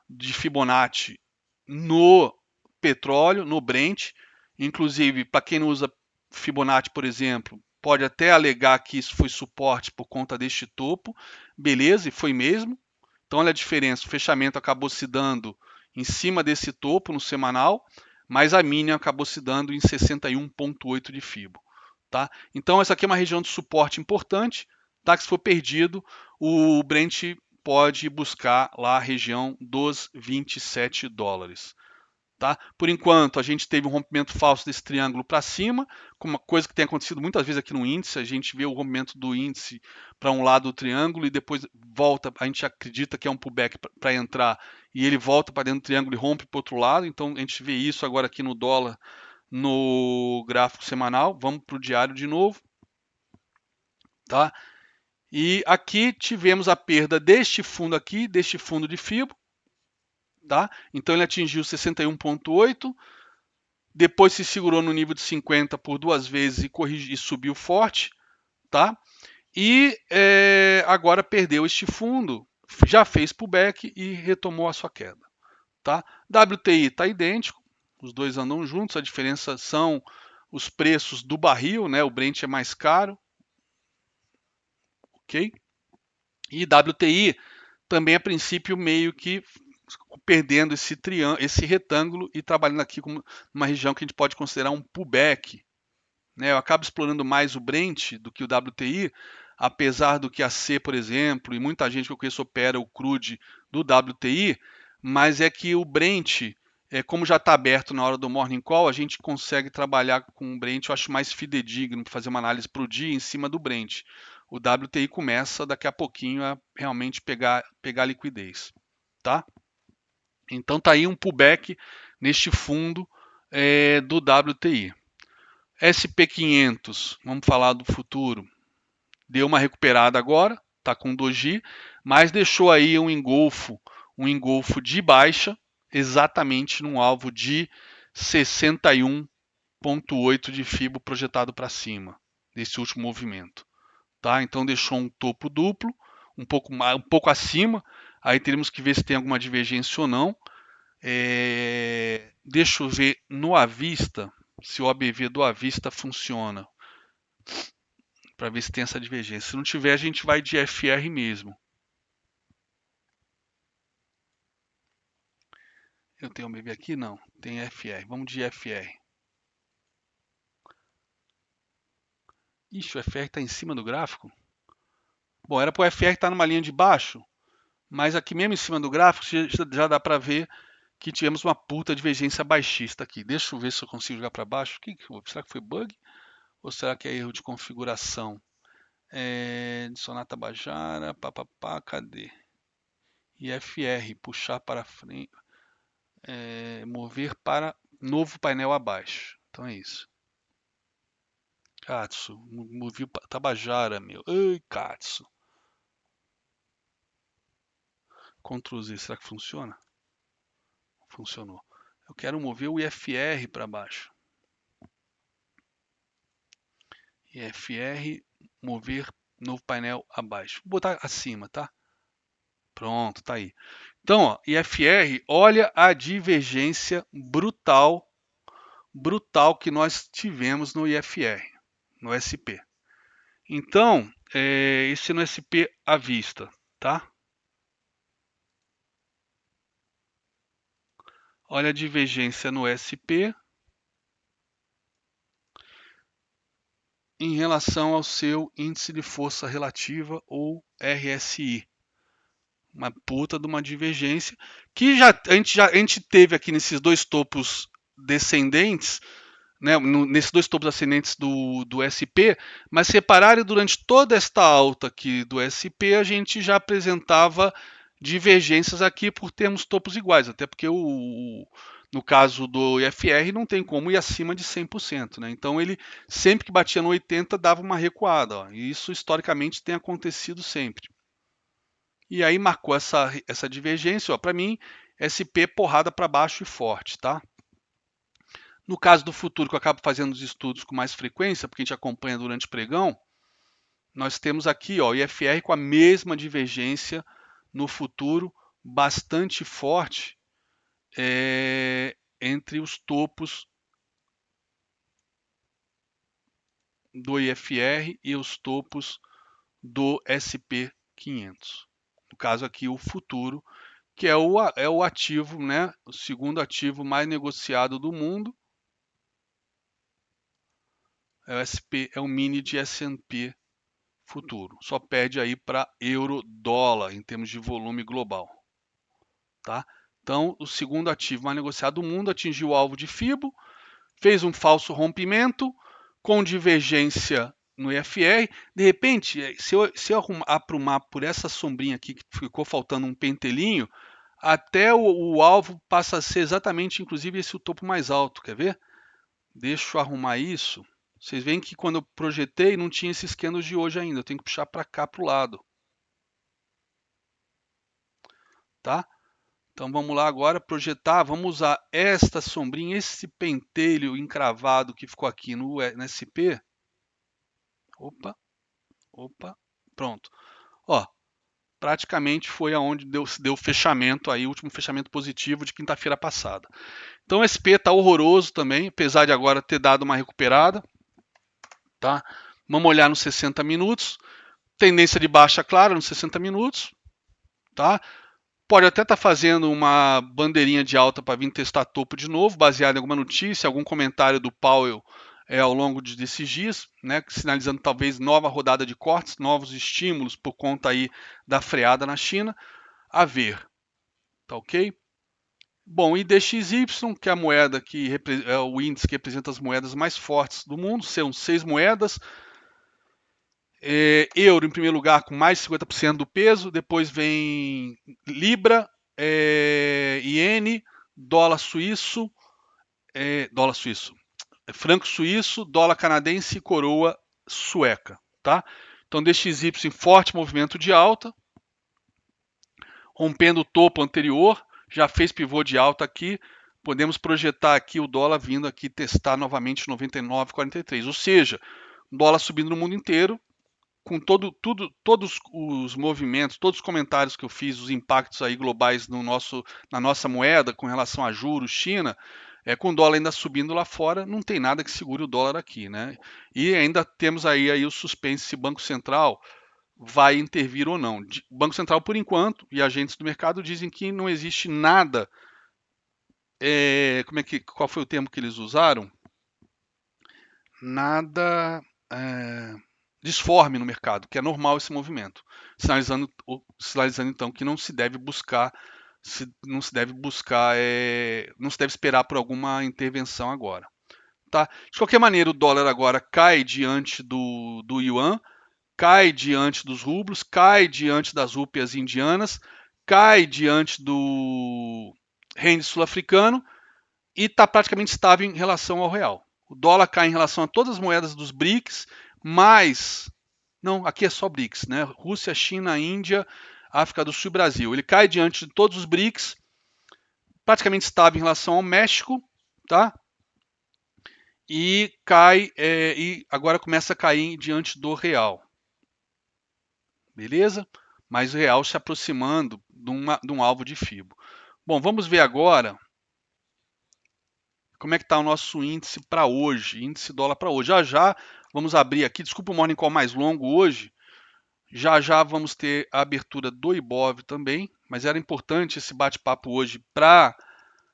de Fibonacci no petróleo, no Brent. Inclusive, para quem não usa Fibonacci, por exemplo, pode até alegar que isso foi suporte por conta deste topo. Beleza, e foi mesmo. Então, olha a diferença. O fechamento acabou se dando em cima desse topo no semanal, mas a mínima acabou se dando em 61,8 de Fibo. Tá? Então, essa aqui é uma região de suporte importante. Tá? Que se for perdido, o Brent pode buscar lá a região dos 27 dólares. Tá? Por enquanto, a gente teve um rompimento falso desse triângulo para cima, com uma coisa que tem acontecido muitas vezes aqui no índice. A gente vê o rompimento do índice para um lado do triângulo e depois volta. A gente acredita que é um pullback para entrar e ele volta para dentro do triângulo e rompe para o outro lado. Então, a gente vê isso agora aqui no dólar, no gráfico semanal. Vamos para o diário de novo. Tá? E aqui tivemos a perda deste fundo aqui, deste fundo de Fibo. Tá? Então ele atingiu 61,8, depois se segurou no nível de 50 por duas vezes e subiu forte, tá? E agora perdeu este fundo, já fez pullback e retomou a sua queda, tá? WTI está idêntico, os dois andam juntos, a diferença são os preços do barril, né? O Brent é mais caro, ok? E WTI também a princípio meio que perdendo esse retângulo e trabalhando aqui com uma região que a gente pode considerar um pullback. Né? Eu acabo explorando mais o Brent do que o WTI, apesar do que a C, por exemplo, e muita gente que eu conheço opera o crude do WTI, mas é que o Brent, como já está aberto na hora do Morning Call, a gente consegue trabalhar com o Brent, eu acho mais fidedigno para fazer uma análise para o dia em cima do Brent. O WTI começa daqui a pouquinho a realmente pegar liquidez. Tá? Então tá aí um pullback neste fundo do WTI. SP500, vamos falar do futuro, deu uma recuperada agora, tá com doji, mas deixou aí um engolfo de baixa, exatamente num alvo de 61,8 de Fibo projetado para cima, nesse último movimento. Tá? Então deixou um topo duplo, um pouco acima, aí teremos que ver se tem alguma divergência ou não. Deixa eu ver no Avista, se o OBV do Avista funciona, para ver se tem essa divergência. Se não tiver, a gente vai de FR mesmo. Eu tenho OBV aqui? Não, tem FR. Vamos de FR. Ixi, o FR está em cima do gráfico? Bom, era para o FR estar numa linha de baixo, mas aqui mesmo em cima do gráfico já dá para ver que tivemos uma puta divergência baixista aqui. Deixa eu ver se eu consigo jogar para baixo. Será que foi bug? Ou será que é erro de configuração? Adicionar Tabajara, papapá, cadê? IFR, puxar para frente, mover para novo painel abaixo. Então é isso. Katsu, movi Tabajara, meu. Ai, Katsu. Ctrl Z, será que funciona? Funcionou. Eu quero mover o IFR para baixo. IFR, mover novo painel abaixo. Vou botar acima, tá? Pronto, tá aí. Então, ó, IFR, olha a divergência brutal que nós tivemos no IFR, no SP. Então, esse no SP à vista, tá? Olha a divergência no SP em relação ao seu índice de força relativa ou RSI. Uma puta de uma divergência que a gente teve aqui nesses dois topos descendentes, né, nesses dois topos ascendentes do SP, mas se repararem, durante toda esta alta aqui do SP, a gente já apresentava divergências aqui por termos topos iguais, até porque no caso do IFR não tem como ir acima de 100%, né? Então ele sempre que batia no 80 dava uma recuada, ó, e isso historicamente tem acontecido sempre. E aí marcou essa divergência, para mim, SP porrada para baixo e forte, tá? No caso do futuro, que eu acabo fazendo os estudos com mais frequência, porque a gente acompanha durante o pregão, nós temos aqui ó, o IFR com a mesma divergência no futuro, bastante forte entre os topos do IFR e os topos do SP500. No caso aqui, o futuro, que é o ativo, né, o segundo ativo mais negociado do mundo, é o mini de S&P futuro. Só perde aí para euro dólar em termos de volume global, tá? Então, o segundo ativo mais negociado do mundo atingiu o alvo de FIBO, fez um falso rompimento com divergência no IFR. De repente, se eu aprumar por essa sombrinha aqui que ficou faltando um pentelinho, até o alvo passa a ser exatamente, inclusive, esse o topo mais alto. Quer ver? Deixa eu arrumar isso. Vocês veem que quando eu projetei não tinha esses candles de hoje ainda. Eu tenho que puxar para cá para o lado. Tá? Então vamos lá agora projetar. Vamos usar esta sombrinha, esse pentelho encravado que ficou aqui no SP. Opa, opa, pronto. Ó, praticamente foi aonde deu fechamento aí, o último fechamento positivo de quinta-feira passada. Então o SP está horroroso também, apesar de agora ter dado uma recuperada. Tá? Vamos olhar nos 60 minutos. Tendência de baixa clara nos 60 minutos. Tá? Pode até estar fazendo uma bandeirinha de alta para vir testar topo de novo, baseado em alguma notícia, algum comentário do Powell ao longo desses dias, né, sinalizando talvez nova rodada de cortes, novos estímulos por conta aí da freada na China. A ver, tá ok? Bom, e DXY, que é a moeda que é o índice que representa as moedas mais fortes do mundo, são 6 moedas. Euro em primeiro lugar com mais de 50% do peso, depois vem Libra, Iene, dólar suíço, franco suíço, dólar canadense e coroa sueca, tá? Então DXY em forte movimento de alta, rompendo o topo anterior, já fez pivô de alta aqui, podemos projetar aqui o dólar vindo aqui testar novamente 99,43, ou seja, dólar subindo no mundo inteiro, com todos os movimentos, todos os comentários que eu fiz, os impactos aí globais na nossa moeda com relação a juros, China, com o dólar ainda subindo lá fora, não tem nada que segure o dólar aqui, né? E ainda temos aí o suspense se o Banco Central vai intervir ou não. O Banco Central, por enquanto, e agentes do mercado dizem que não existe nada. Qual foi o termo que eles usaram? Nada. Disforme no mercado, que é normal esse movimento, sinalizando então que não se deve buscar, não se deve esperar por alguma intervenção agora. Tá? De qualquer maneira, o dólar agora cai diante do yuan, cai diante dos rublos, cai diante das rúpias indianas, cai diante do rende sul-africano e está praticamente estável em relação ao real. O dólar cai em relação a todas as moedas dos BRICS, mas não, aqui é só BRICS, né? Rússia, China, Índia, África do Sul e Brasil. Ele cai diante de todos os BRICS, praticamente estável em relação ao México, tá? E cai e agora começa a cair diante do real. Beleza? mas o real se aproximando de um alvo de FIBO. Bom, vamos ver agora como é que está o nosso índice para hoje, índice dólar para hoje. Já já vamos abrir aqui, desculpa o morning call mais longo hoje, já já vamos ter a abertura do Ibov também, mas era importante esse bate-papo hoje para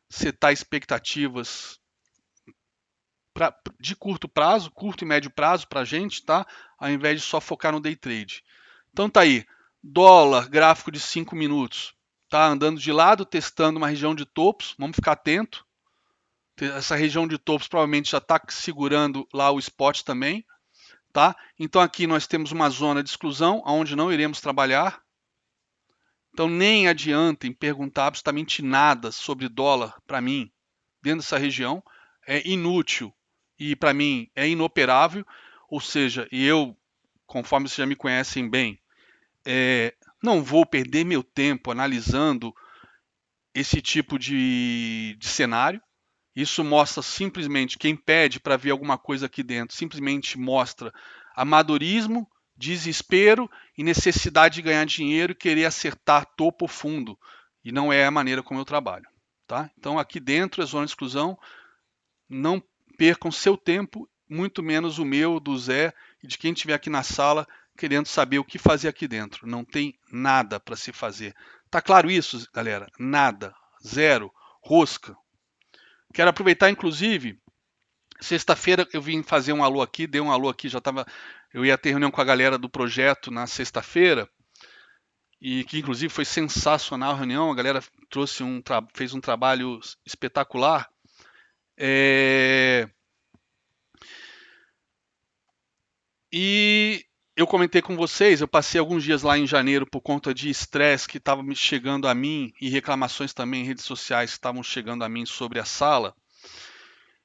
setar expectativas de curto prazo, curto e médio prazo para a gente, tá? Ao invés de só focar no day trade. Então tá aí, dólar, gráfico de 5 minutos, tá andando de lado, testando uma região de topos, vamos ficar atento. Essa região de topos provavelmente já está segurando lá o spot também, tá? Então aqui nós temos uma zona de exclusão, onde não iremos trabalhar. Então nem adiantem perguntar absolutamente nada sobre dólar para mim dentro dessa região. É inútil e para mim é inoperável. Ou seja, eu, conforme vocês já me conhecem bem, não vou perder meu tempo analisando esse tipo de cenário. Isso mostra simplesmente, quem pede para ver alguma coisa aqui dentro, simplesmente mostra amadorismo, desespero e necessidade de ganhar dinheiro e querer acertar topo ou fundo. E não é a maneira como eu trabalho. Tá? Então aqui dentro é zona de exclusão, não percam seu tempo, muito menos o meu, do Zé e de quem estiver aqui na sala querendo saber o que fazer aqui dentro. Não tem nada para se fazer. Tá claro isso, galera? Nada. Zero. Rosca. Quero aproveitar, inclusive, sexta-feira eu vim fazer um alô aqui, dei um alô aqui, já estava. Eu ia ter reunião com a galera do projeto na sexta-feira, e que inclusive foi sensacional a reunião, a galera fez um trabalho espetacular. E eu comentei com vocês, eu passei alguns dias lá em janeiro por conta de estresse que estava me chegando a mim e reclamações também em redes sociais que estavam chegando a mim sobre a sala.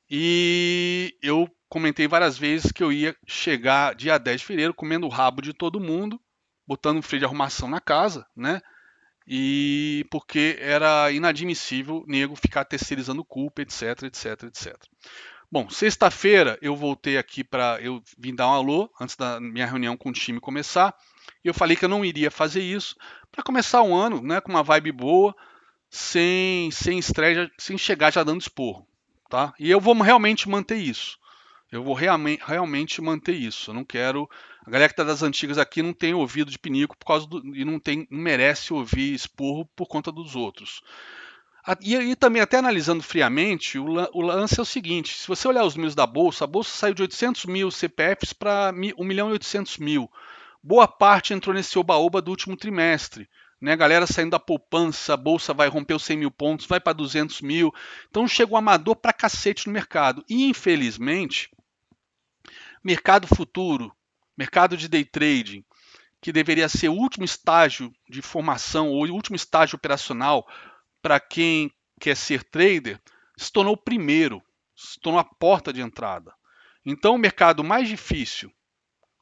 E eu comentei várias vezes que eu ia chegar dia 10 de fevereiro comendo o rabo de todo mundo, botando um freio de arrumação na casa, né? E porque era inadmissível nego ficar terceirizando culpa, etc, etc, etc. Bom, sexta-feira eu voltei aqui para. Eu vim dar um alô antes da minha reunião com o time começar. E eu falei que eu não iria fazer isso para começar o ano né, com uma vibe boa, sem estresse, sem chegar já dando esporro. Tá? E eu vou realmente manter isso. Eu vou realmente manter isso. Eu não quero. A galera que está das antigas aqui não tem ouvido de pinico por causa do, e não merece ouvir esporro por conta dos outros. E também, até analisando friamente, o lance é o seguinte: se você olhar os números da Bolsa, a Bolsa saiu de 800 mil CPFs para 1 milhão e 800 mil. Boa parte entrou nesse oba-oba do último trimestre. Né? A galera saindo da poupança, a Bolsa vai romper os 100 mil pontos, vai para 200 mil. Então chega o amador para cacete no mercado. E, infelizmente, mercado futuro, mercado de day trading, que deveria ser o último estágio de formação ou o último estágio operacional para quem quer ser trader, se tornou o primeiro, se tornou a porta de entrada. Então, o mercado mais difícil,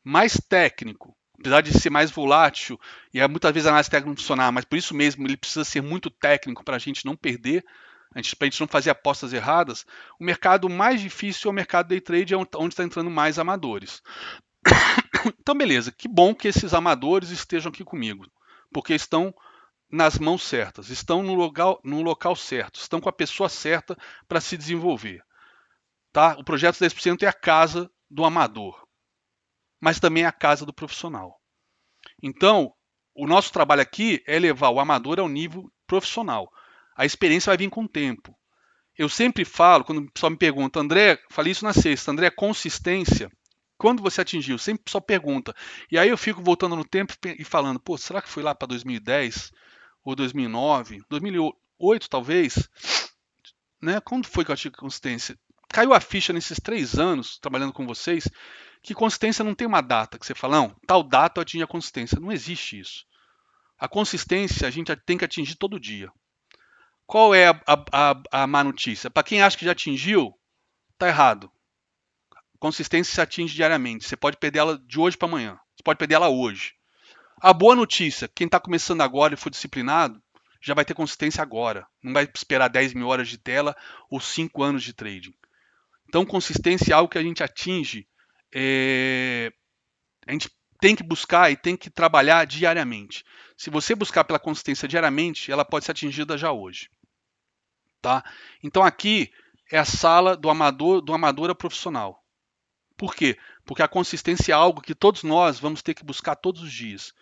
mais técnico, apesar de ser mais volátil, e muitas vezes a análise técnica não funcionar, mas por isso mesmo ele precisa ser muito técnico para a gente não perder, para a gente não fazer apostas erradas, o mercado mais difícil é o mercado day trade, é onde está entrando mais amadores. Então, beleza, que bom que esses amadores estejam aqui comigo, porque estão nas mãos certas, estão no local certo, estão com a pessoa certa para se desenvolver. Tá? O projeto 10% é a casa do amador, mas também é a casa do profissional. Então, o nosso trabalho aqui é levar o amador ao nível profissional. A experiência vai vir com o tempo. Eu sempre falo, quando o pessoal me pergunta, André, falei isso na sexta, André, consistência. Quando você atingiu? Sempre só pergunta. E aí eu fico voltando no tempo e falando, pô, será que foi lá para 2010? Ou 2009? 2008 talvez? Né? Quando foi que eu tive consistência? Caiu a ficha nesses 3 anos trabalhando com vocês que consistência não tem uma data que você fala, não, tal data eu atingi a consistência. Não existe isso. A consistência a gente tem que atingir todo dia. Qual é a má notícia? Para quem acha que já atingiu, tá errado. Consistência se atinge diariamente. Você pode perder ela de hoje para amanhã. Você pode perder ela hoje. A boa notícia, quem está começando agora e for disciplinado, já vai ter consistência agora. Não vai esperar 10 mil horas de tela ou 5 anos de trading. Então, consistência é algo que a gente atinge. A gente tem que buscar e tem que trabalhar diariamente. Se você buscar pela consistência diariamente, ela pode ser atingida já hoje. Tá? Então aqui é a sala do amador a profissional. Por quê? Porque a consistência é algo que todos nós vamos ter que buscar todos os dias.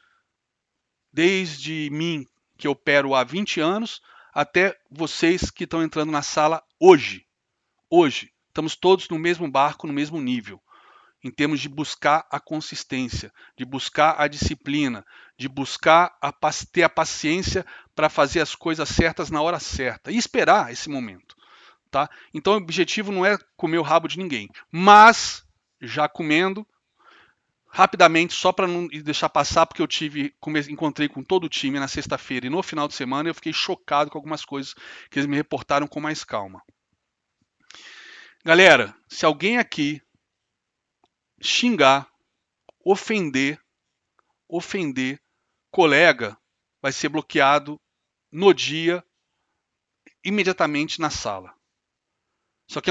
Desde mim, que opero há 20 anos, até vocês que estão entrando na sala hoje. Hoje, estamos todos no mesmo barco, no mesmo nível, em termos de buscar a consistência, de buscar a disciplina, de buscar ter a paciência para fazer as coisas certas na hora certa e esperar esse momento. Tá? Então o objetivo não é comer o rabo de ninguém, mas já comendo rapidamente, só para não deixar passar, porque encontrei com todo o time na sexta-feira e no final de semana eu fiquei chocado com algumas coisas que eles me reportaram com mais calma. Galera, se alguém aqui xingar, ofender colega, vai ser bloqueado no dia, imediatamente na sala. Só que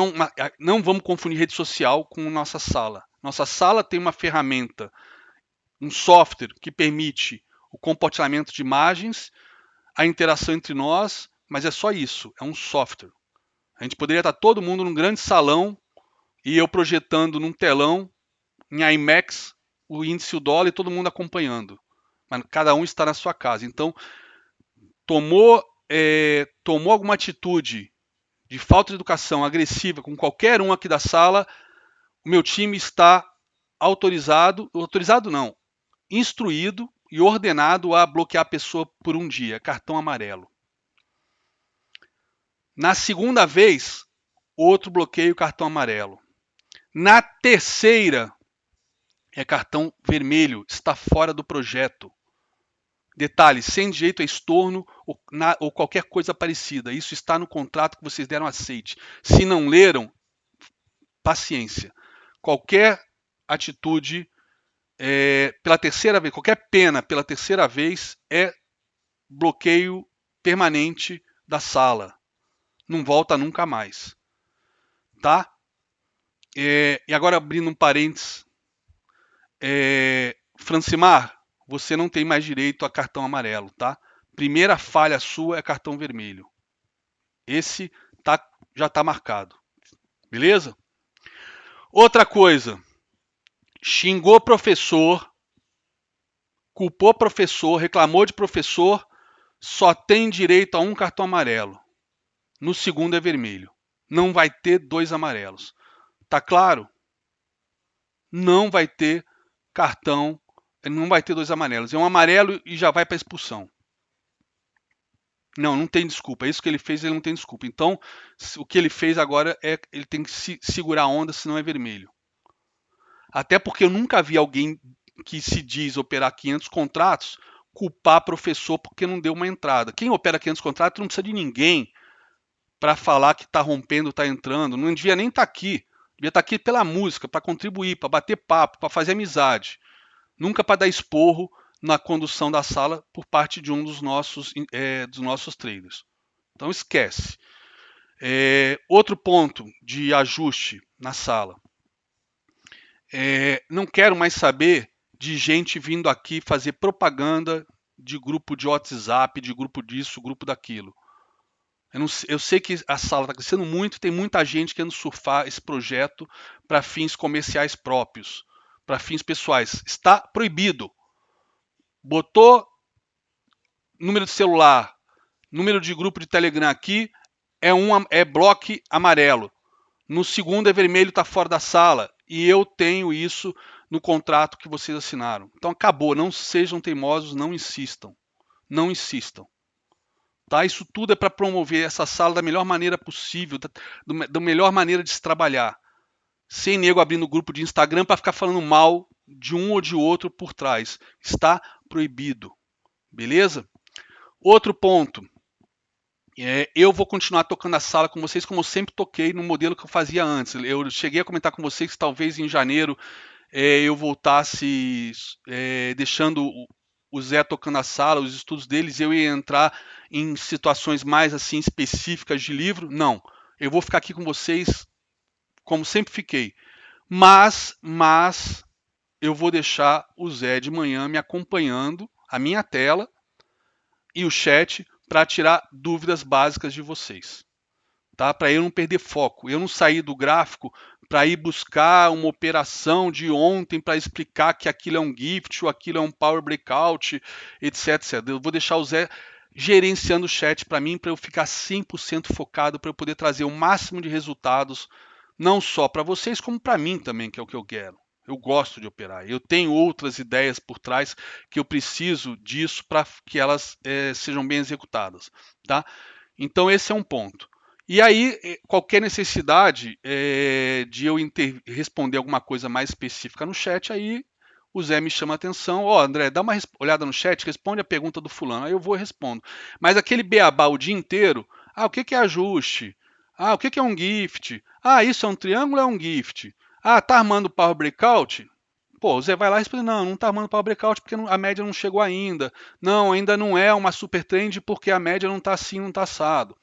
não vamos confundir rede social com nossa sala. Nossa sala tem uma ferramenta, um software que permite o compartilhamento de imagens, a interação entre nós, mas é só isso, é um software. A gente poderia estar todo mundo num grande salão e eu projetando num telão, em IMAX, o índice, o dólar e todo mundo acompanhando. Mas cada um está na sua casa. Então, tomou alguma atitude de falta de educação agressiva com qualquer um aqui da sala, o meu time está autorizado não, instruído e ordenado a bloquear a pessoa por um dia, cartão amarelo. Na segunda vez, outro bloqueio, cartão amarelo. Na terceira, é cartão vermelho, está fora do projeto. Detalhe, sem direito a estorno ou qualquer coisa parecida. Isso está no contrato que vocês deram aceite. Se não leram, paciência. Qualquer atitude pela terceira vez, qualquer pena pela terceira vez é bloqueio permanente da sala. Não volta nunca mais. Tá? E agora abrindo um parênteses. Francimar, você não tem mais direito a cartão amarelo, tá? Primeira falha sua é cartão vermelho. Esse já está marcado. Beleza? Outra coisa. Xingou professor, culpou professor, reclamou de professor, só tem direito a um cartão amarelo. No segundo é vermelho. Não vai ter 2 amarelos. Tá claro? Não vai ter cartão, não vai ter 2 amarelos. É um amarelo e já vai para expulsão. Não tem desculpa. Isso que ele fez, ele não tem desculpa. Então, o que ele fez agora é ele tem que segurar a onda, senão é vermelho. Até porque eu nunca vi alguém que se diz operar 500 contratos culpar professor porque não deu uma entrada. Quem opera 500 contratos não precisa de ninguém para falar que está rompendo, está entrando. Não devia nem estar aqui. Devia estar aqui pela música, para contribuir, para bater papo, para fazer amizade. Nunca para dar esporro na condução da sala por parte de um dos nossos traders. Então esquece. Outro ponto de ajuste na sala. Não quero mais saber de gente vindo aqui fazer propaganda de grupo de WhatsApp, de grupo disso, grupo daquilo. Eu sei que a sala está crescendo muito, tem muita gente querendo surfar esse projeto para fins comerciais próprios, para fins pessoais. Está proibido. Botou número de celular, número de grupo de Telegram aqui, é bloco amarelo. No segundo é vermelho, está fora da sala. E eu tenho isso no contrato que vocês assinaram. Então acabou, não sejam teimosos, não insistam. Não insistam. Tá? Isso tudo é para promover essa sala da melhor maneira possível, da melhor maneira de se trabalhar. Sem nego abrindo grupo de Instagram para ficar falando mal de um ou de outro por trás. Está proibido. Beleza? Outro ponto. Eu vou continuar tocando a sala com vocês como eu sempre toquei no modelo que eu fazia antes. Eu cheguei a comentar com vocês que talvez em janeiro eu voltasse deixando o Zé tocando a sala, os estudos deles, eu ia entrar em situações mais assim específicas de livro. Não, eu vou ficar aqui com vocês como sempre fiquei. Mas eu vou deixar o Zé de manhã me acompanhando, a minha tela e o chat, para tirar dúvidas básicas de vocês, tá? Para eu não perder foco, eu não sair do gráfico para ir buscar uma operação de ontem para explicar que aquilo é um gift ou aquilo é um power breakout, etc, etc. Eu vou deixar o Zé gerenciando o chat para mim, para eu ficar 100% focado, para eu poder trazer o máximo de resultados, não só para vocês, como para mim também, que é o que eu quero. Eu gosto de operar. Eu tenho outras ideias por trás que eu preciso disso para que elas sejam bem executadas, tá? Então esse é um ponto. E aí, qualquer necessidade de eu responder alguma coisa mais específica no chat, aí o Zé me chama a atenção. Ó, André, dá uma olhada no chat, responde a pergunta do fulano. Aí eu vou e respondo. Mas aquele beabá o dia inteiro, o que é ajuste? O que é um gift? Isso é um triângulo, é um gift. Tá armando power breakout? Pô, o Zé vai lá e responde, não tá armando power breakout porque a média não chegou ainda. Não, ainda não é uma super trend porque a média não tá assim, não tá assado.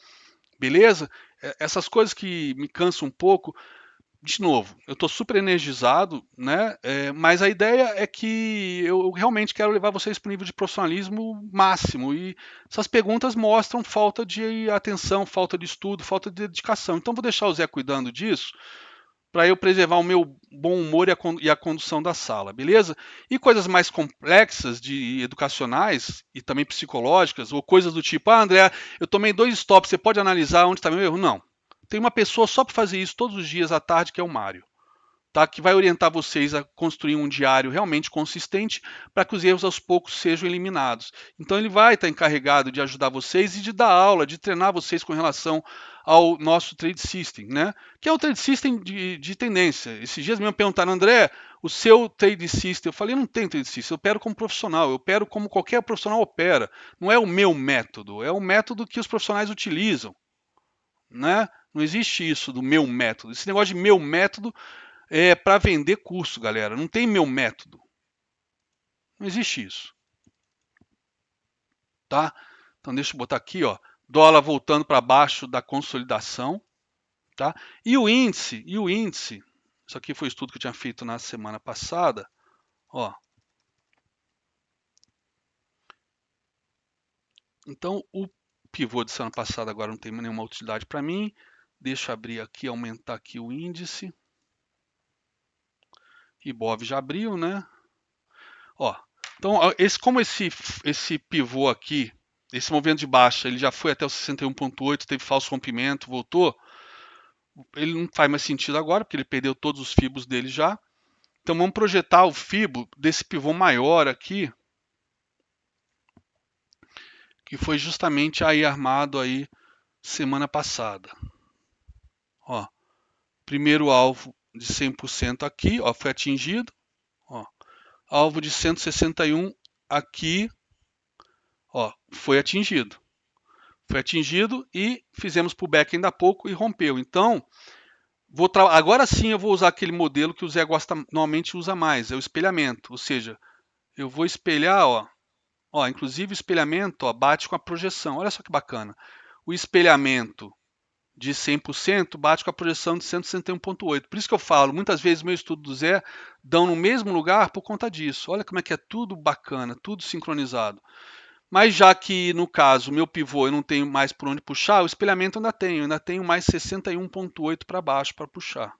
Beleza? Essas coisas que me cansam um pouco, de novo, eu estou super energizado, né? Mas a ideia é que eu realmente quero levar vocês para o nível de profissionalismo máximo. E essas perguntas mostram falta de atenção, falta de estudo, falta de dedicação. Então vou deixar o Zé cuidando disso para eu preservar o meu bom humor e a condução da sala, beleza? E coisas mais complexas, de educacionais e também psicológicas, ou coisas do tipo, André, eu tomei 2 stops, você pode analisar onde está meu erro? Não. Tem uma pessoa só para fazer isso todos os dias à tarde, que é o Mário. Tá, que vai orientar vocês a construir um diário realmente consistente para que os erros aos poucos sejam eliminados. Então ele vai estar encarregado de ajudar vocês e de dar aula, de treinar vocês com relação ao nosso trade system, né? Que é o trade system de tendência. Esses dias me perguntaram, André, o seu trade system? Eu falei, não tem trade system, eu opero como profissional, eu opero como qualquer profissional opera. Não é o meu método, é o método que os profissionais utilizam, né? Não existe isso do meu método. Esse negócio de meu método para vender curso, galera. Não tem meu método. Não existe isso. Tá? Então deixa eu botar aqui, ó, dólar voltando para baixo da consolidação, tá? E o índice, isso aqui foi o estudo que eu tinha feito na semana passada, ó. Então o pivô de semana passada agora não tem nenhuma utilidade para mim. Deixa eu abrir aqui, aumentar aqui o índice. Ibov já abriu, né? Ó, então, como esse pivô aqui, esse movimento de baixa, ele já foi até o 61,8, teve falso rompimento, voltou, ele não faz mais sentido agora, porque ele perdeu todos os fibos dele já. Então vamos projetar o fibo desse pivô maior aqui, que foi justamente aí armado aí semana passada. Ó, primeiro alvo de 100% aqui, ó, foi atingido. Ó, alvo de 161 aqui, ó, foi atingido. Foi atingido e fizemos pullback ainda há pouco e rompeu. Então, agora sim eu vou usar aquele modelo que o Zé gosta, normalmente usa mais, é o espelhamento. Ou seja, eu vou espelhar, inclusive o espelhamento bate com a projeção. Olha só que bacana. O espelhamento de 100% bate com a projeção de 161,8. Por isso que eu falo, muitas vezes meu estudo do Zé dão no mesmo lugar por conta disso. Olha como é que é tudo bacana, tudo sincronizado. Mas já que, no caso, o meu pivô eu não tenho mais por onde puxar, o espelhamento eu ainda tenho mais 61,8 para baixo para puxar.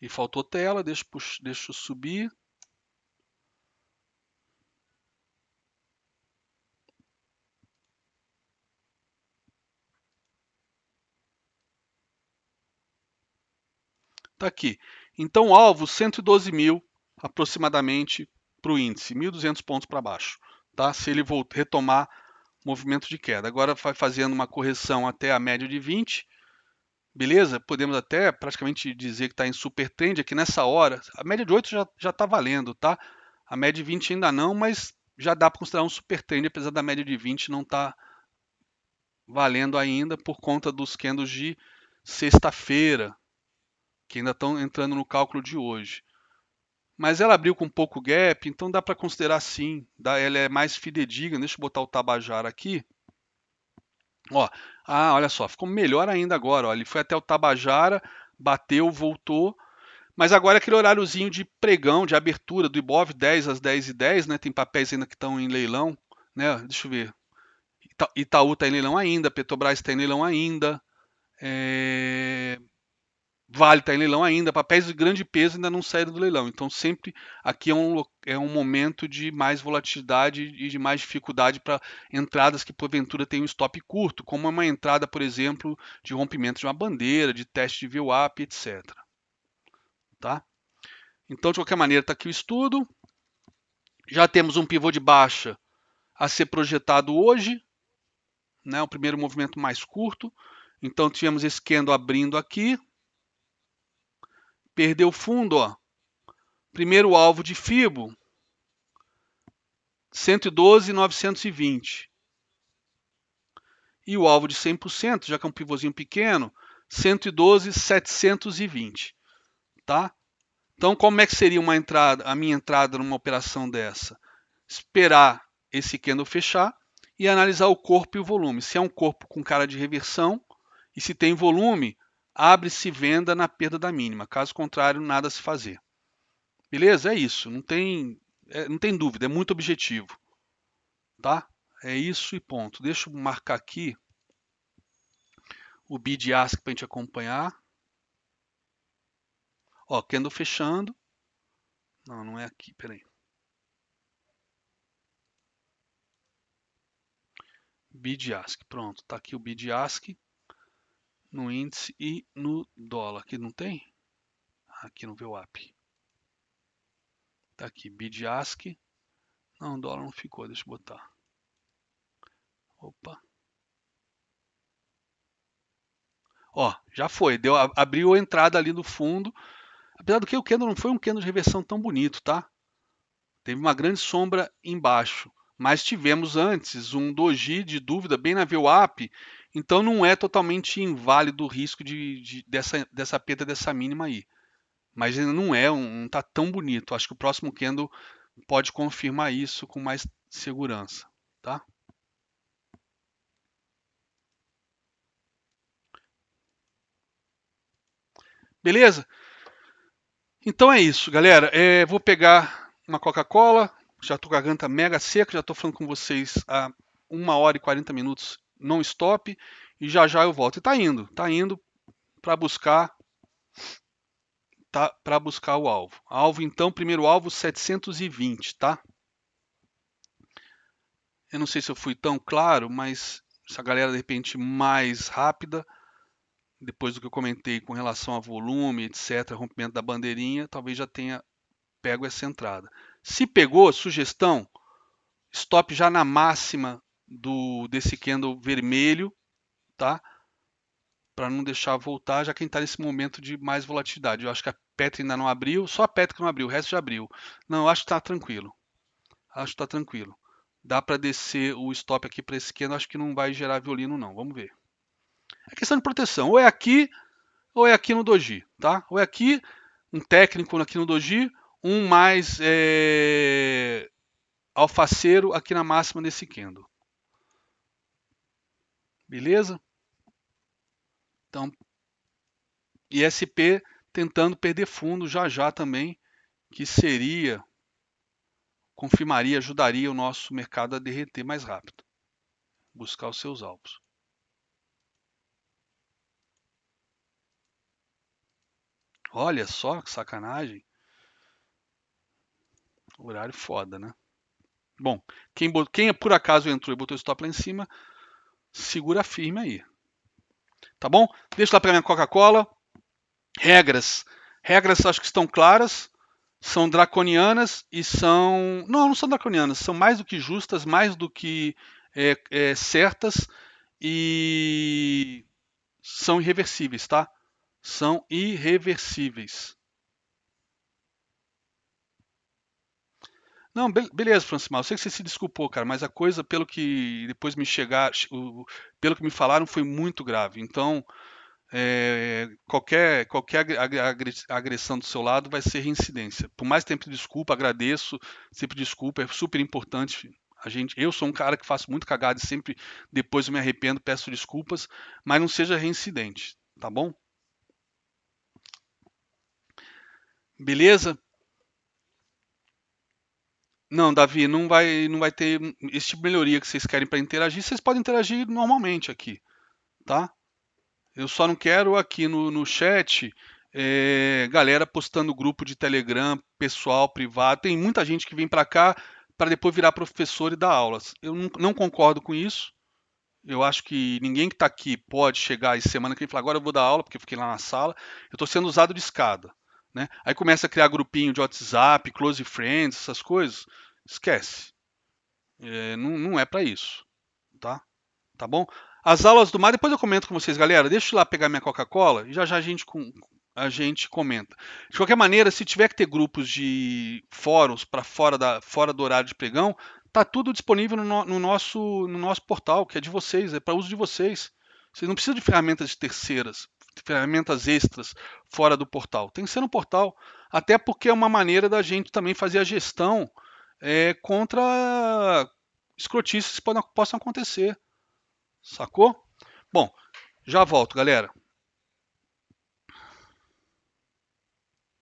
E faltou tela, deixa eu subir. Tá aqui. Então, alvo 112 mil aproximadamente para o índice, 1.200 pontos para baixo, tá? Se ele retomar movimento de queda. Agora vai fazendo uma correção até a média de 20, beleza? Podemos até praticamente dizer que está em super trend aqui nessa hora. A média de 8 já está valendo, tá? A média de 20 ainda não, mas já dá para considerar um super trend, apesar da média de 20 não estar valendo ainda por conta dos candles de sexta-feira, que ainda estão entrando no cálculo de hoje. Mas ela abriu com pouco gap, então dá para considerar sim. Ela é mais fidedigna. Deixa eu botar o Tabajara aqui. Ó, olha só, ficou melhor ainda agora. Ó. Ele foi até o Tabajara, bateu, voltou. Mas agora é aquele horáriozinho de pregão, de abertura do Ibov, 10 às 10h10, né? Tem papéis ainda que estão em leilão, né? Deixa eu ver. Itaú está em leilão ainda, Petrobras está em leilão ainda, Vale está em leilão ainda, papéis de grande peso ainda não saíram do leilão. Então sempre aqui é um momento de mais volatilidade e de mais dificuldade para entradas que porventura tenham um stop curto, como uma entrada, por exemplo, de rompimento de uma bandeira, de teste de VWAP, etc. Tá? Então, de qualquer maneira, está aqui o estudo. Já temos um pivô de baixa a ser projetado hoje, né? O primeiro movimento mais curto. Então, tivemos esse candle abrindo aqui. Perdeu fundo, ó. Primeiro alvo de FIBO, 112,920. E o alvo de 100%, já que é um pivôzinho pequeno, 112,720. Tá? Então, como é que seria uma entrada, a minha entrada numa operação dessa? Esperar esse candle fechar e analisar o corpo e o volume. Se é um corpo com cara de reversão e se tem volume, abre-se venda na perda da mínima. Caso contrário, nada a se fazer. Beleza? É isso. Não tem dúvida, é muito objetivo. Tá? É isso e ponto. Deixa eu marcar aqui o bid ask para a gente acompanhar. Ó, candle fechando. Não, não é aqui, peraí. Bid ask, pronto. Tá aqui o bid ask no índice e no dólar. Aqui não tem? Aqui no VWAP. Tá aqui, bid ask. Não, o dólar não ficou, deixa eu botar. Opa. Ó, já foi, abriu a entrada ali no fundo. Apesar do que o candle não foi um candle de reversão tão bonito, tá? Teve uma grande sombra embaixo. Mas tivemos antes um doji de dúvida bem na VWAP, então não é totalmente inválido o risco dessa perda dessa mínima aí. Mas ainda não tá tão bonito. Acho que o próximo candle pode confirmar isso com mais segurança, tá? Beleza? Então é isso, galera. Vou pegar uma Coca-Cola. Já estou com a garganta mega seca. Já estou falando com vocês há 1h40 non-stop. E já já eu volto. E tá indo para buscar, o alvo. Alvo então, primeiro alvo 720, tá? Eu não sei se eu fui tão claro, mas se a galera de repente mais rápida, depois do que eu comentei com relação a volume, etc., rompimento da bandeirinha, talvez já tenha pego essa entrada. Se pegou, sugestão, stop já na máxima desse candle vermelho, tá? Para não deixar voltar, já que a gente está nesse momento de mais volatilidade. Eu acho que a Petro ainda não abriu, só a Petro que não abriu, o resto já abriu. Não, eu acho que está tranquilo. Acho que está tranquilo. Dá para descer o stop aqui para esse candle, acho que não vai gerar violino não, vamos ver. É questão de proteção, ou é aqui no doji, tá? Ou é aqui, um técnico aqui no doji, um mais alfaceiro aqui na máxima desse candle. Beleza? Então, ISP tentando perder fundo já já também, que confirmaria, ajudaria o nosso mercado a derreter mais rápido, buscar os seus alvos. Olha só que sacanagem. Horário foda, né? Bom, quem por acaso entrou e botou stop lá em cima, segura firme aí. Tá bom? Deixa lá para minha Coca-Cola. Regras. Regras acho que estão claras, são draconianas e são. Não são draconianas, são mais do que justas, mais do que certas e são irreversíveis, tá? São irreversíveis. Não, beleza, Francimar. Eu sei que você se desculpou, cara, mas a coisa, pelo que depois pelo que me falaram, foi muito grave. Então, qualquer agressão do seu lado vai ser reincidência. Por mais tempo de desculpa, agradeço, sempre desculpa, é super importante. Eu sou um cara que faço muito cagada e sempre depois eu me arrependo, peço desculpas, mas não seja reincidente, tá bom? Beleza? Não, Davi, não vai ter esse tipo de melhoria que vocês querem para interagir. Vocês podem interagir normalmente aqui, tá? Eu só não quero aqui no chat galera postando grupo de Telegram, pessoal, privado. Tem muita gente que vem para cá para depois virar professor e dar aulas. Eu não concordo com isso. Eu acho que ninguém que está aqui pode chegar e semana que vem e falar, agora eu vou dar aula porque eu fiquei lá na sala. Eu estou sendo usado de escada. Né? Aí começa a criar grupinho de WhatsApp, close friends, essas coisas. Esquece. Não é para isso. Tá? Tá bom? As aulas do mar, depois eu comento com vocês, galera. Deixa eu ir lá pegar minha Coca-Cola e já já a gente comenta. De qualquer maneira, se tiver que ter grupos de fóruns para fora do horário de pregão, tá tudo disponível no nosso portal, que é de vocês, é para uso de vocês. Vocês não precisam de ferramentas terceiras, de ferramentas extras fora do portal. Tem que ser no portal, até porque é uma maneira da gente também fazer a gestão contra escrotices que possam acontecer. Sacou? Bom, já volto, galera.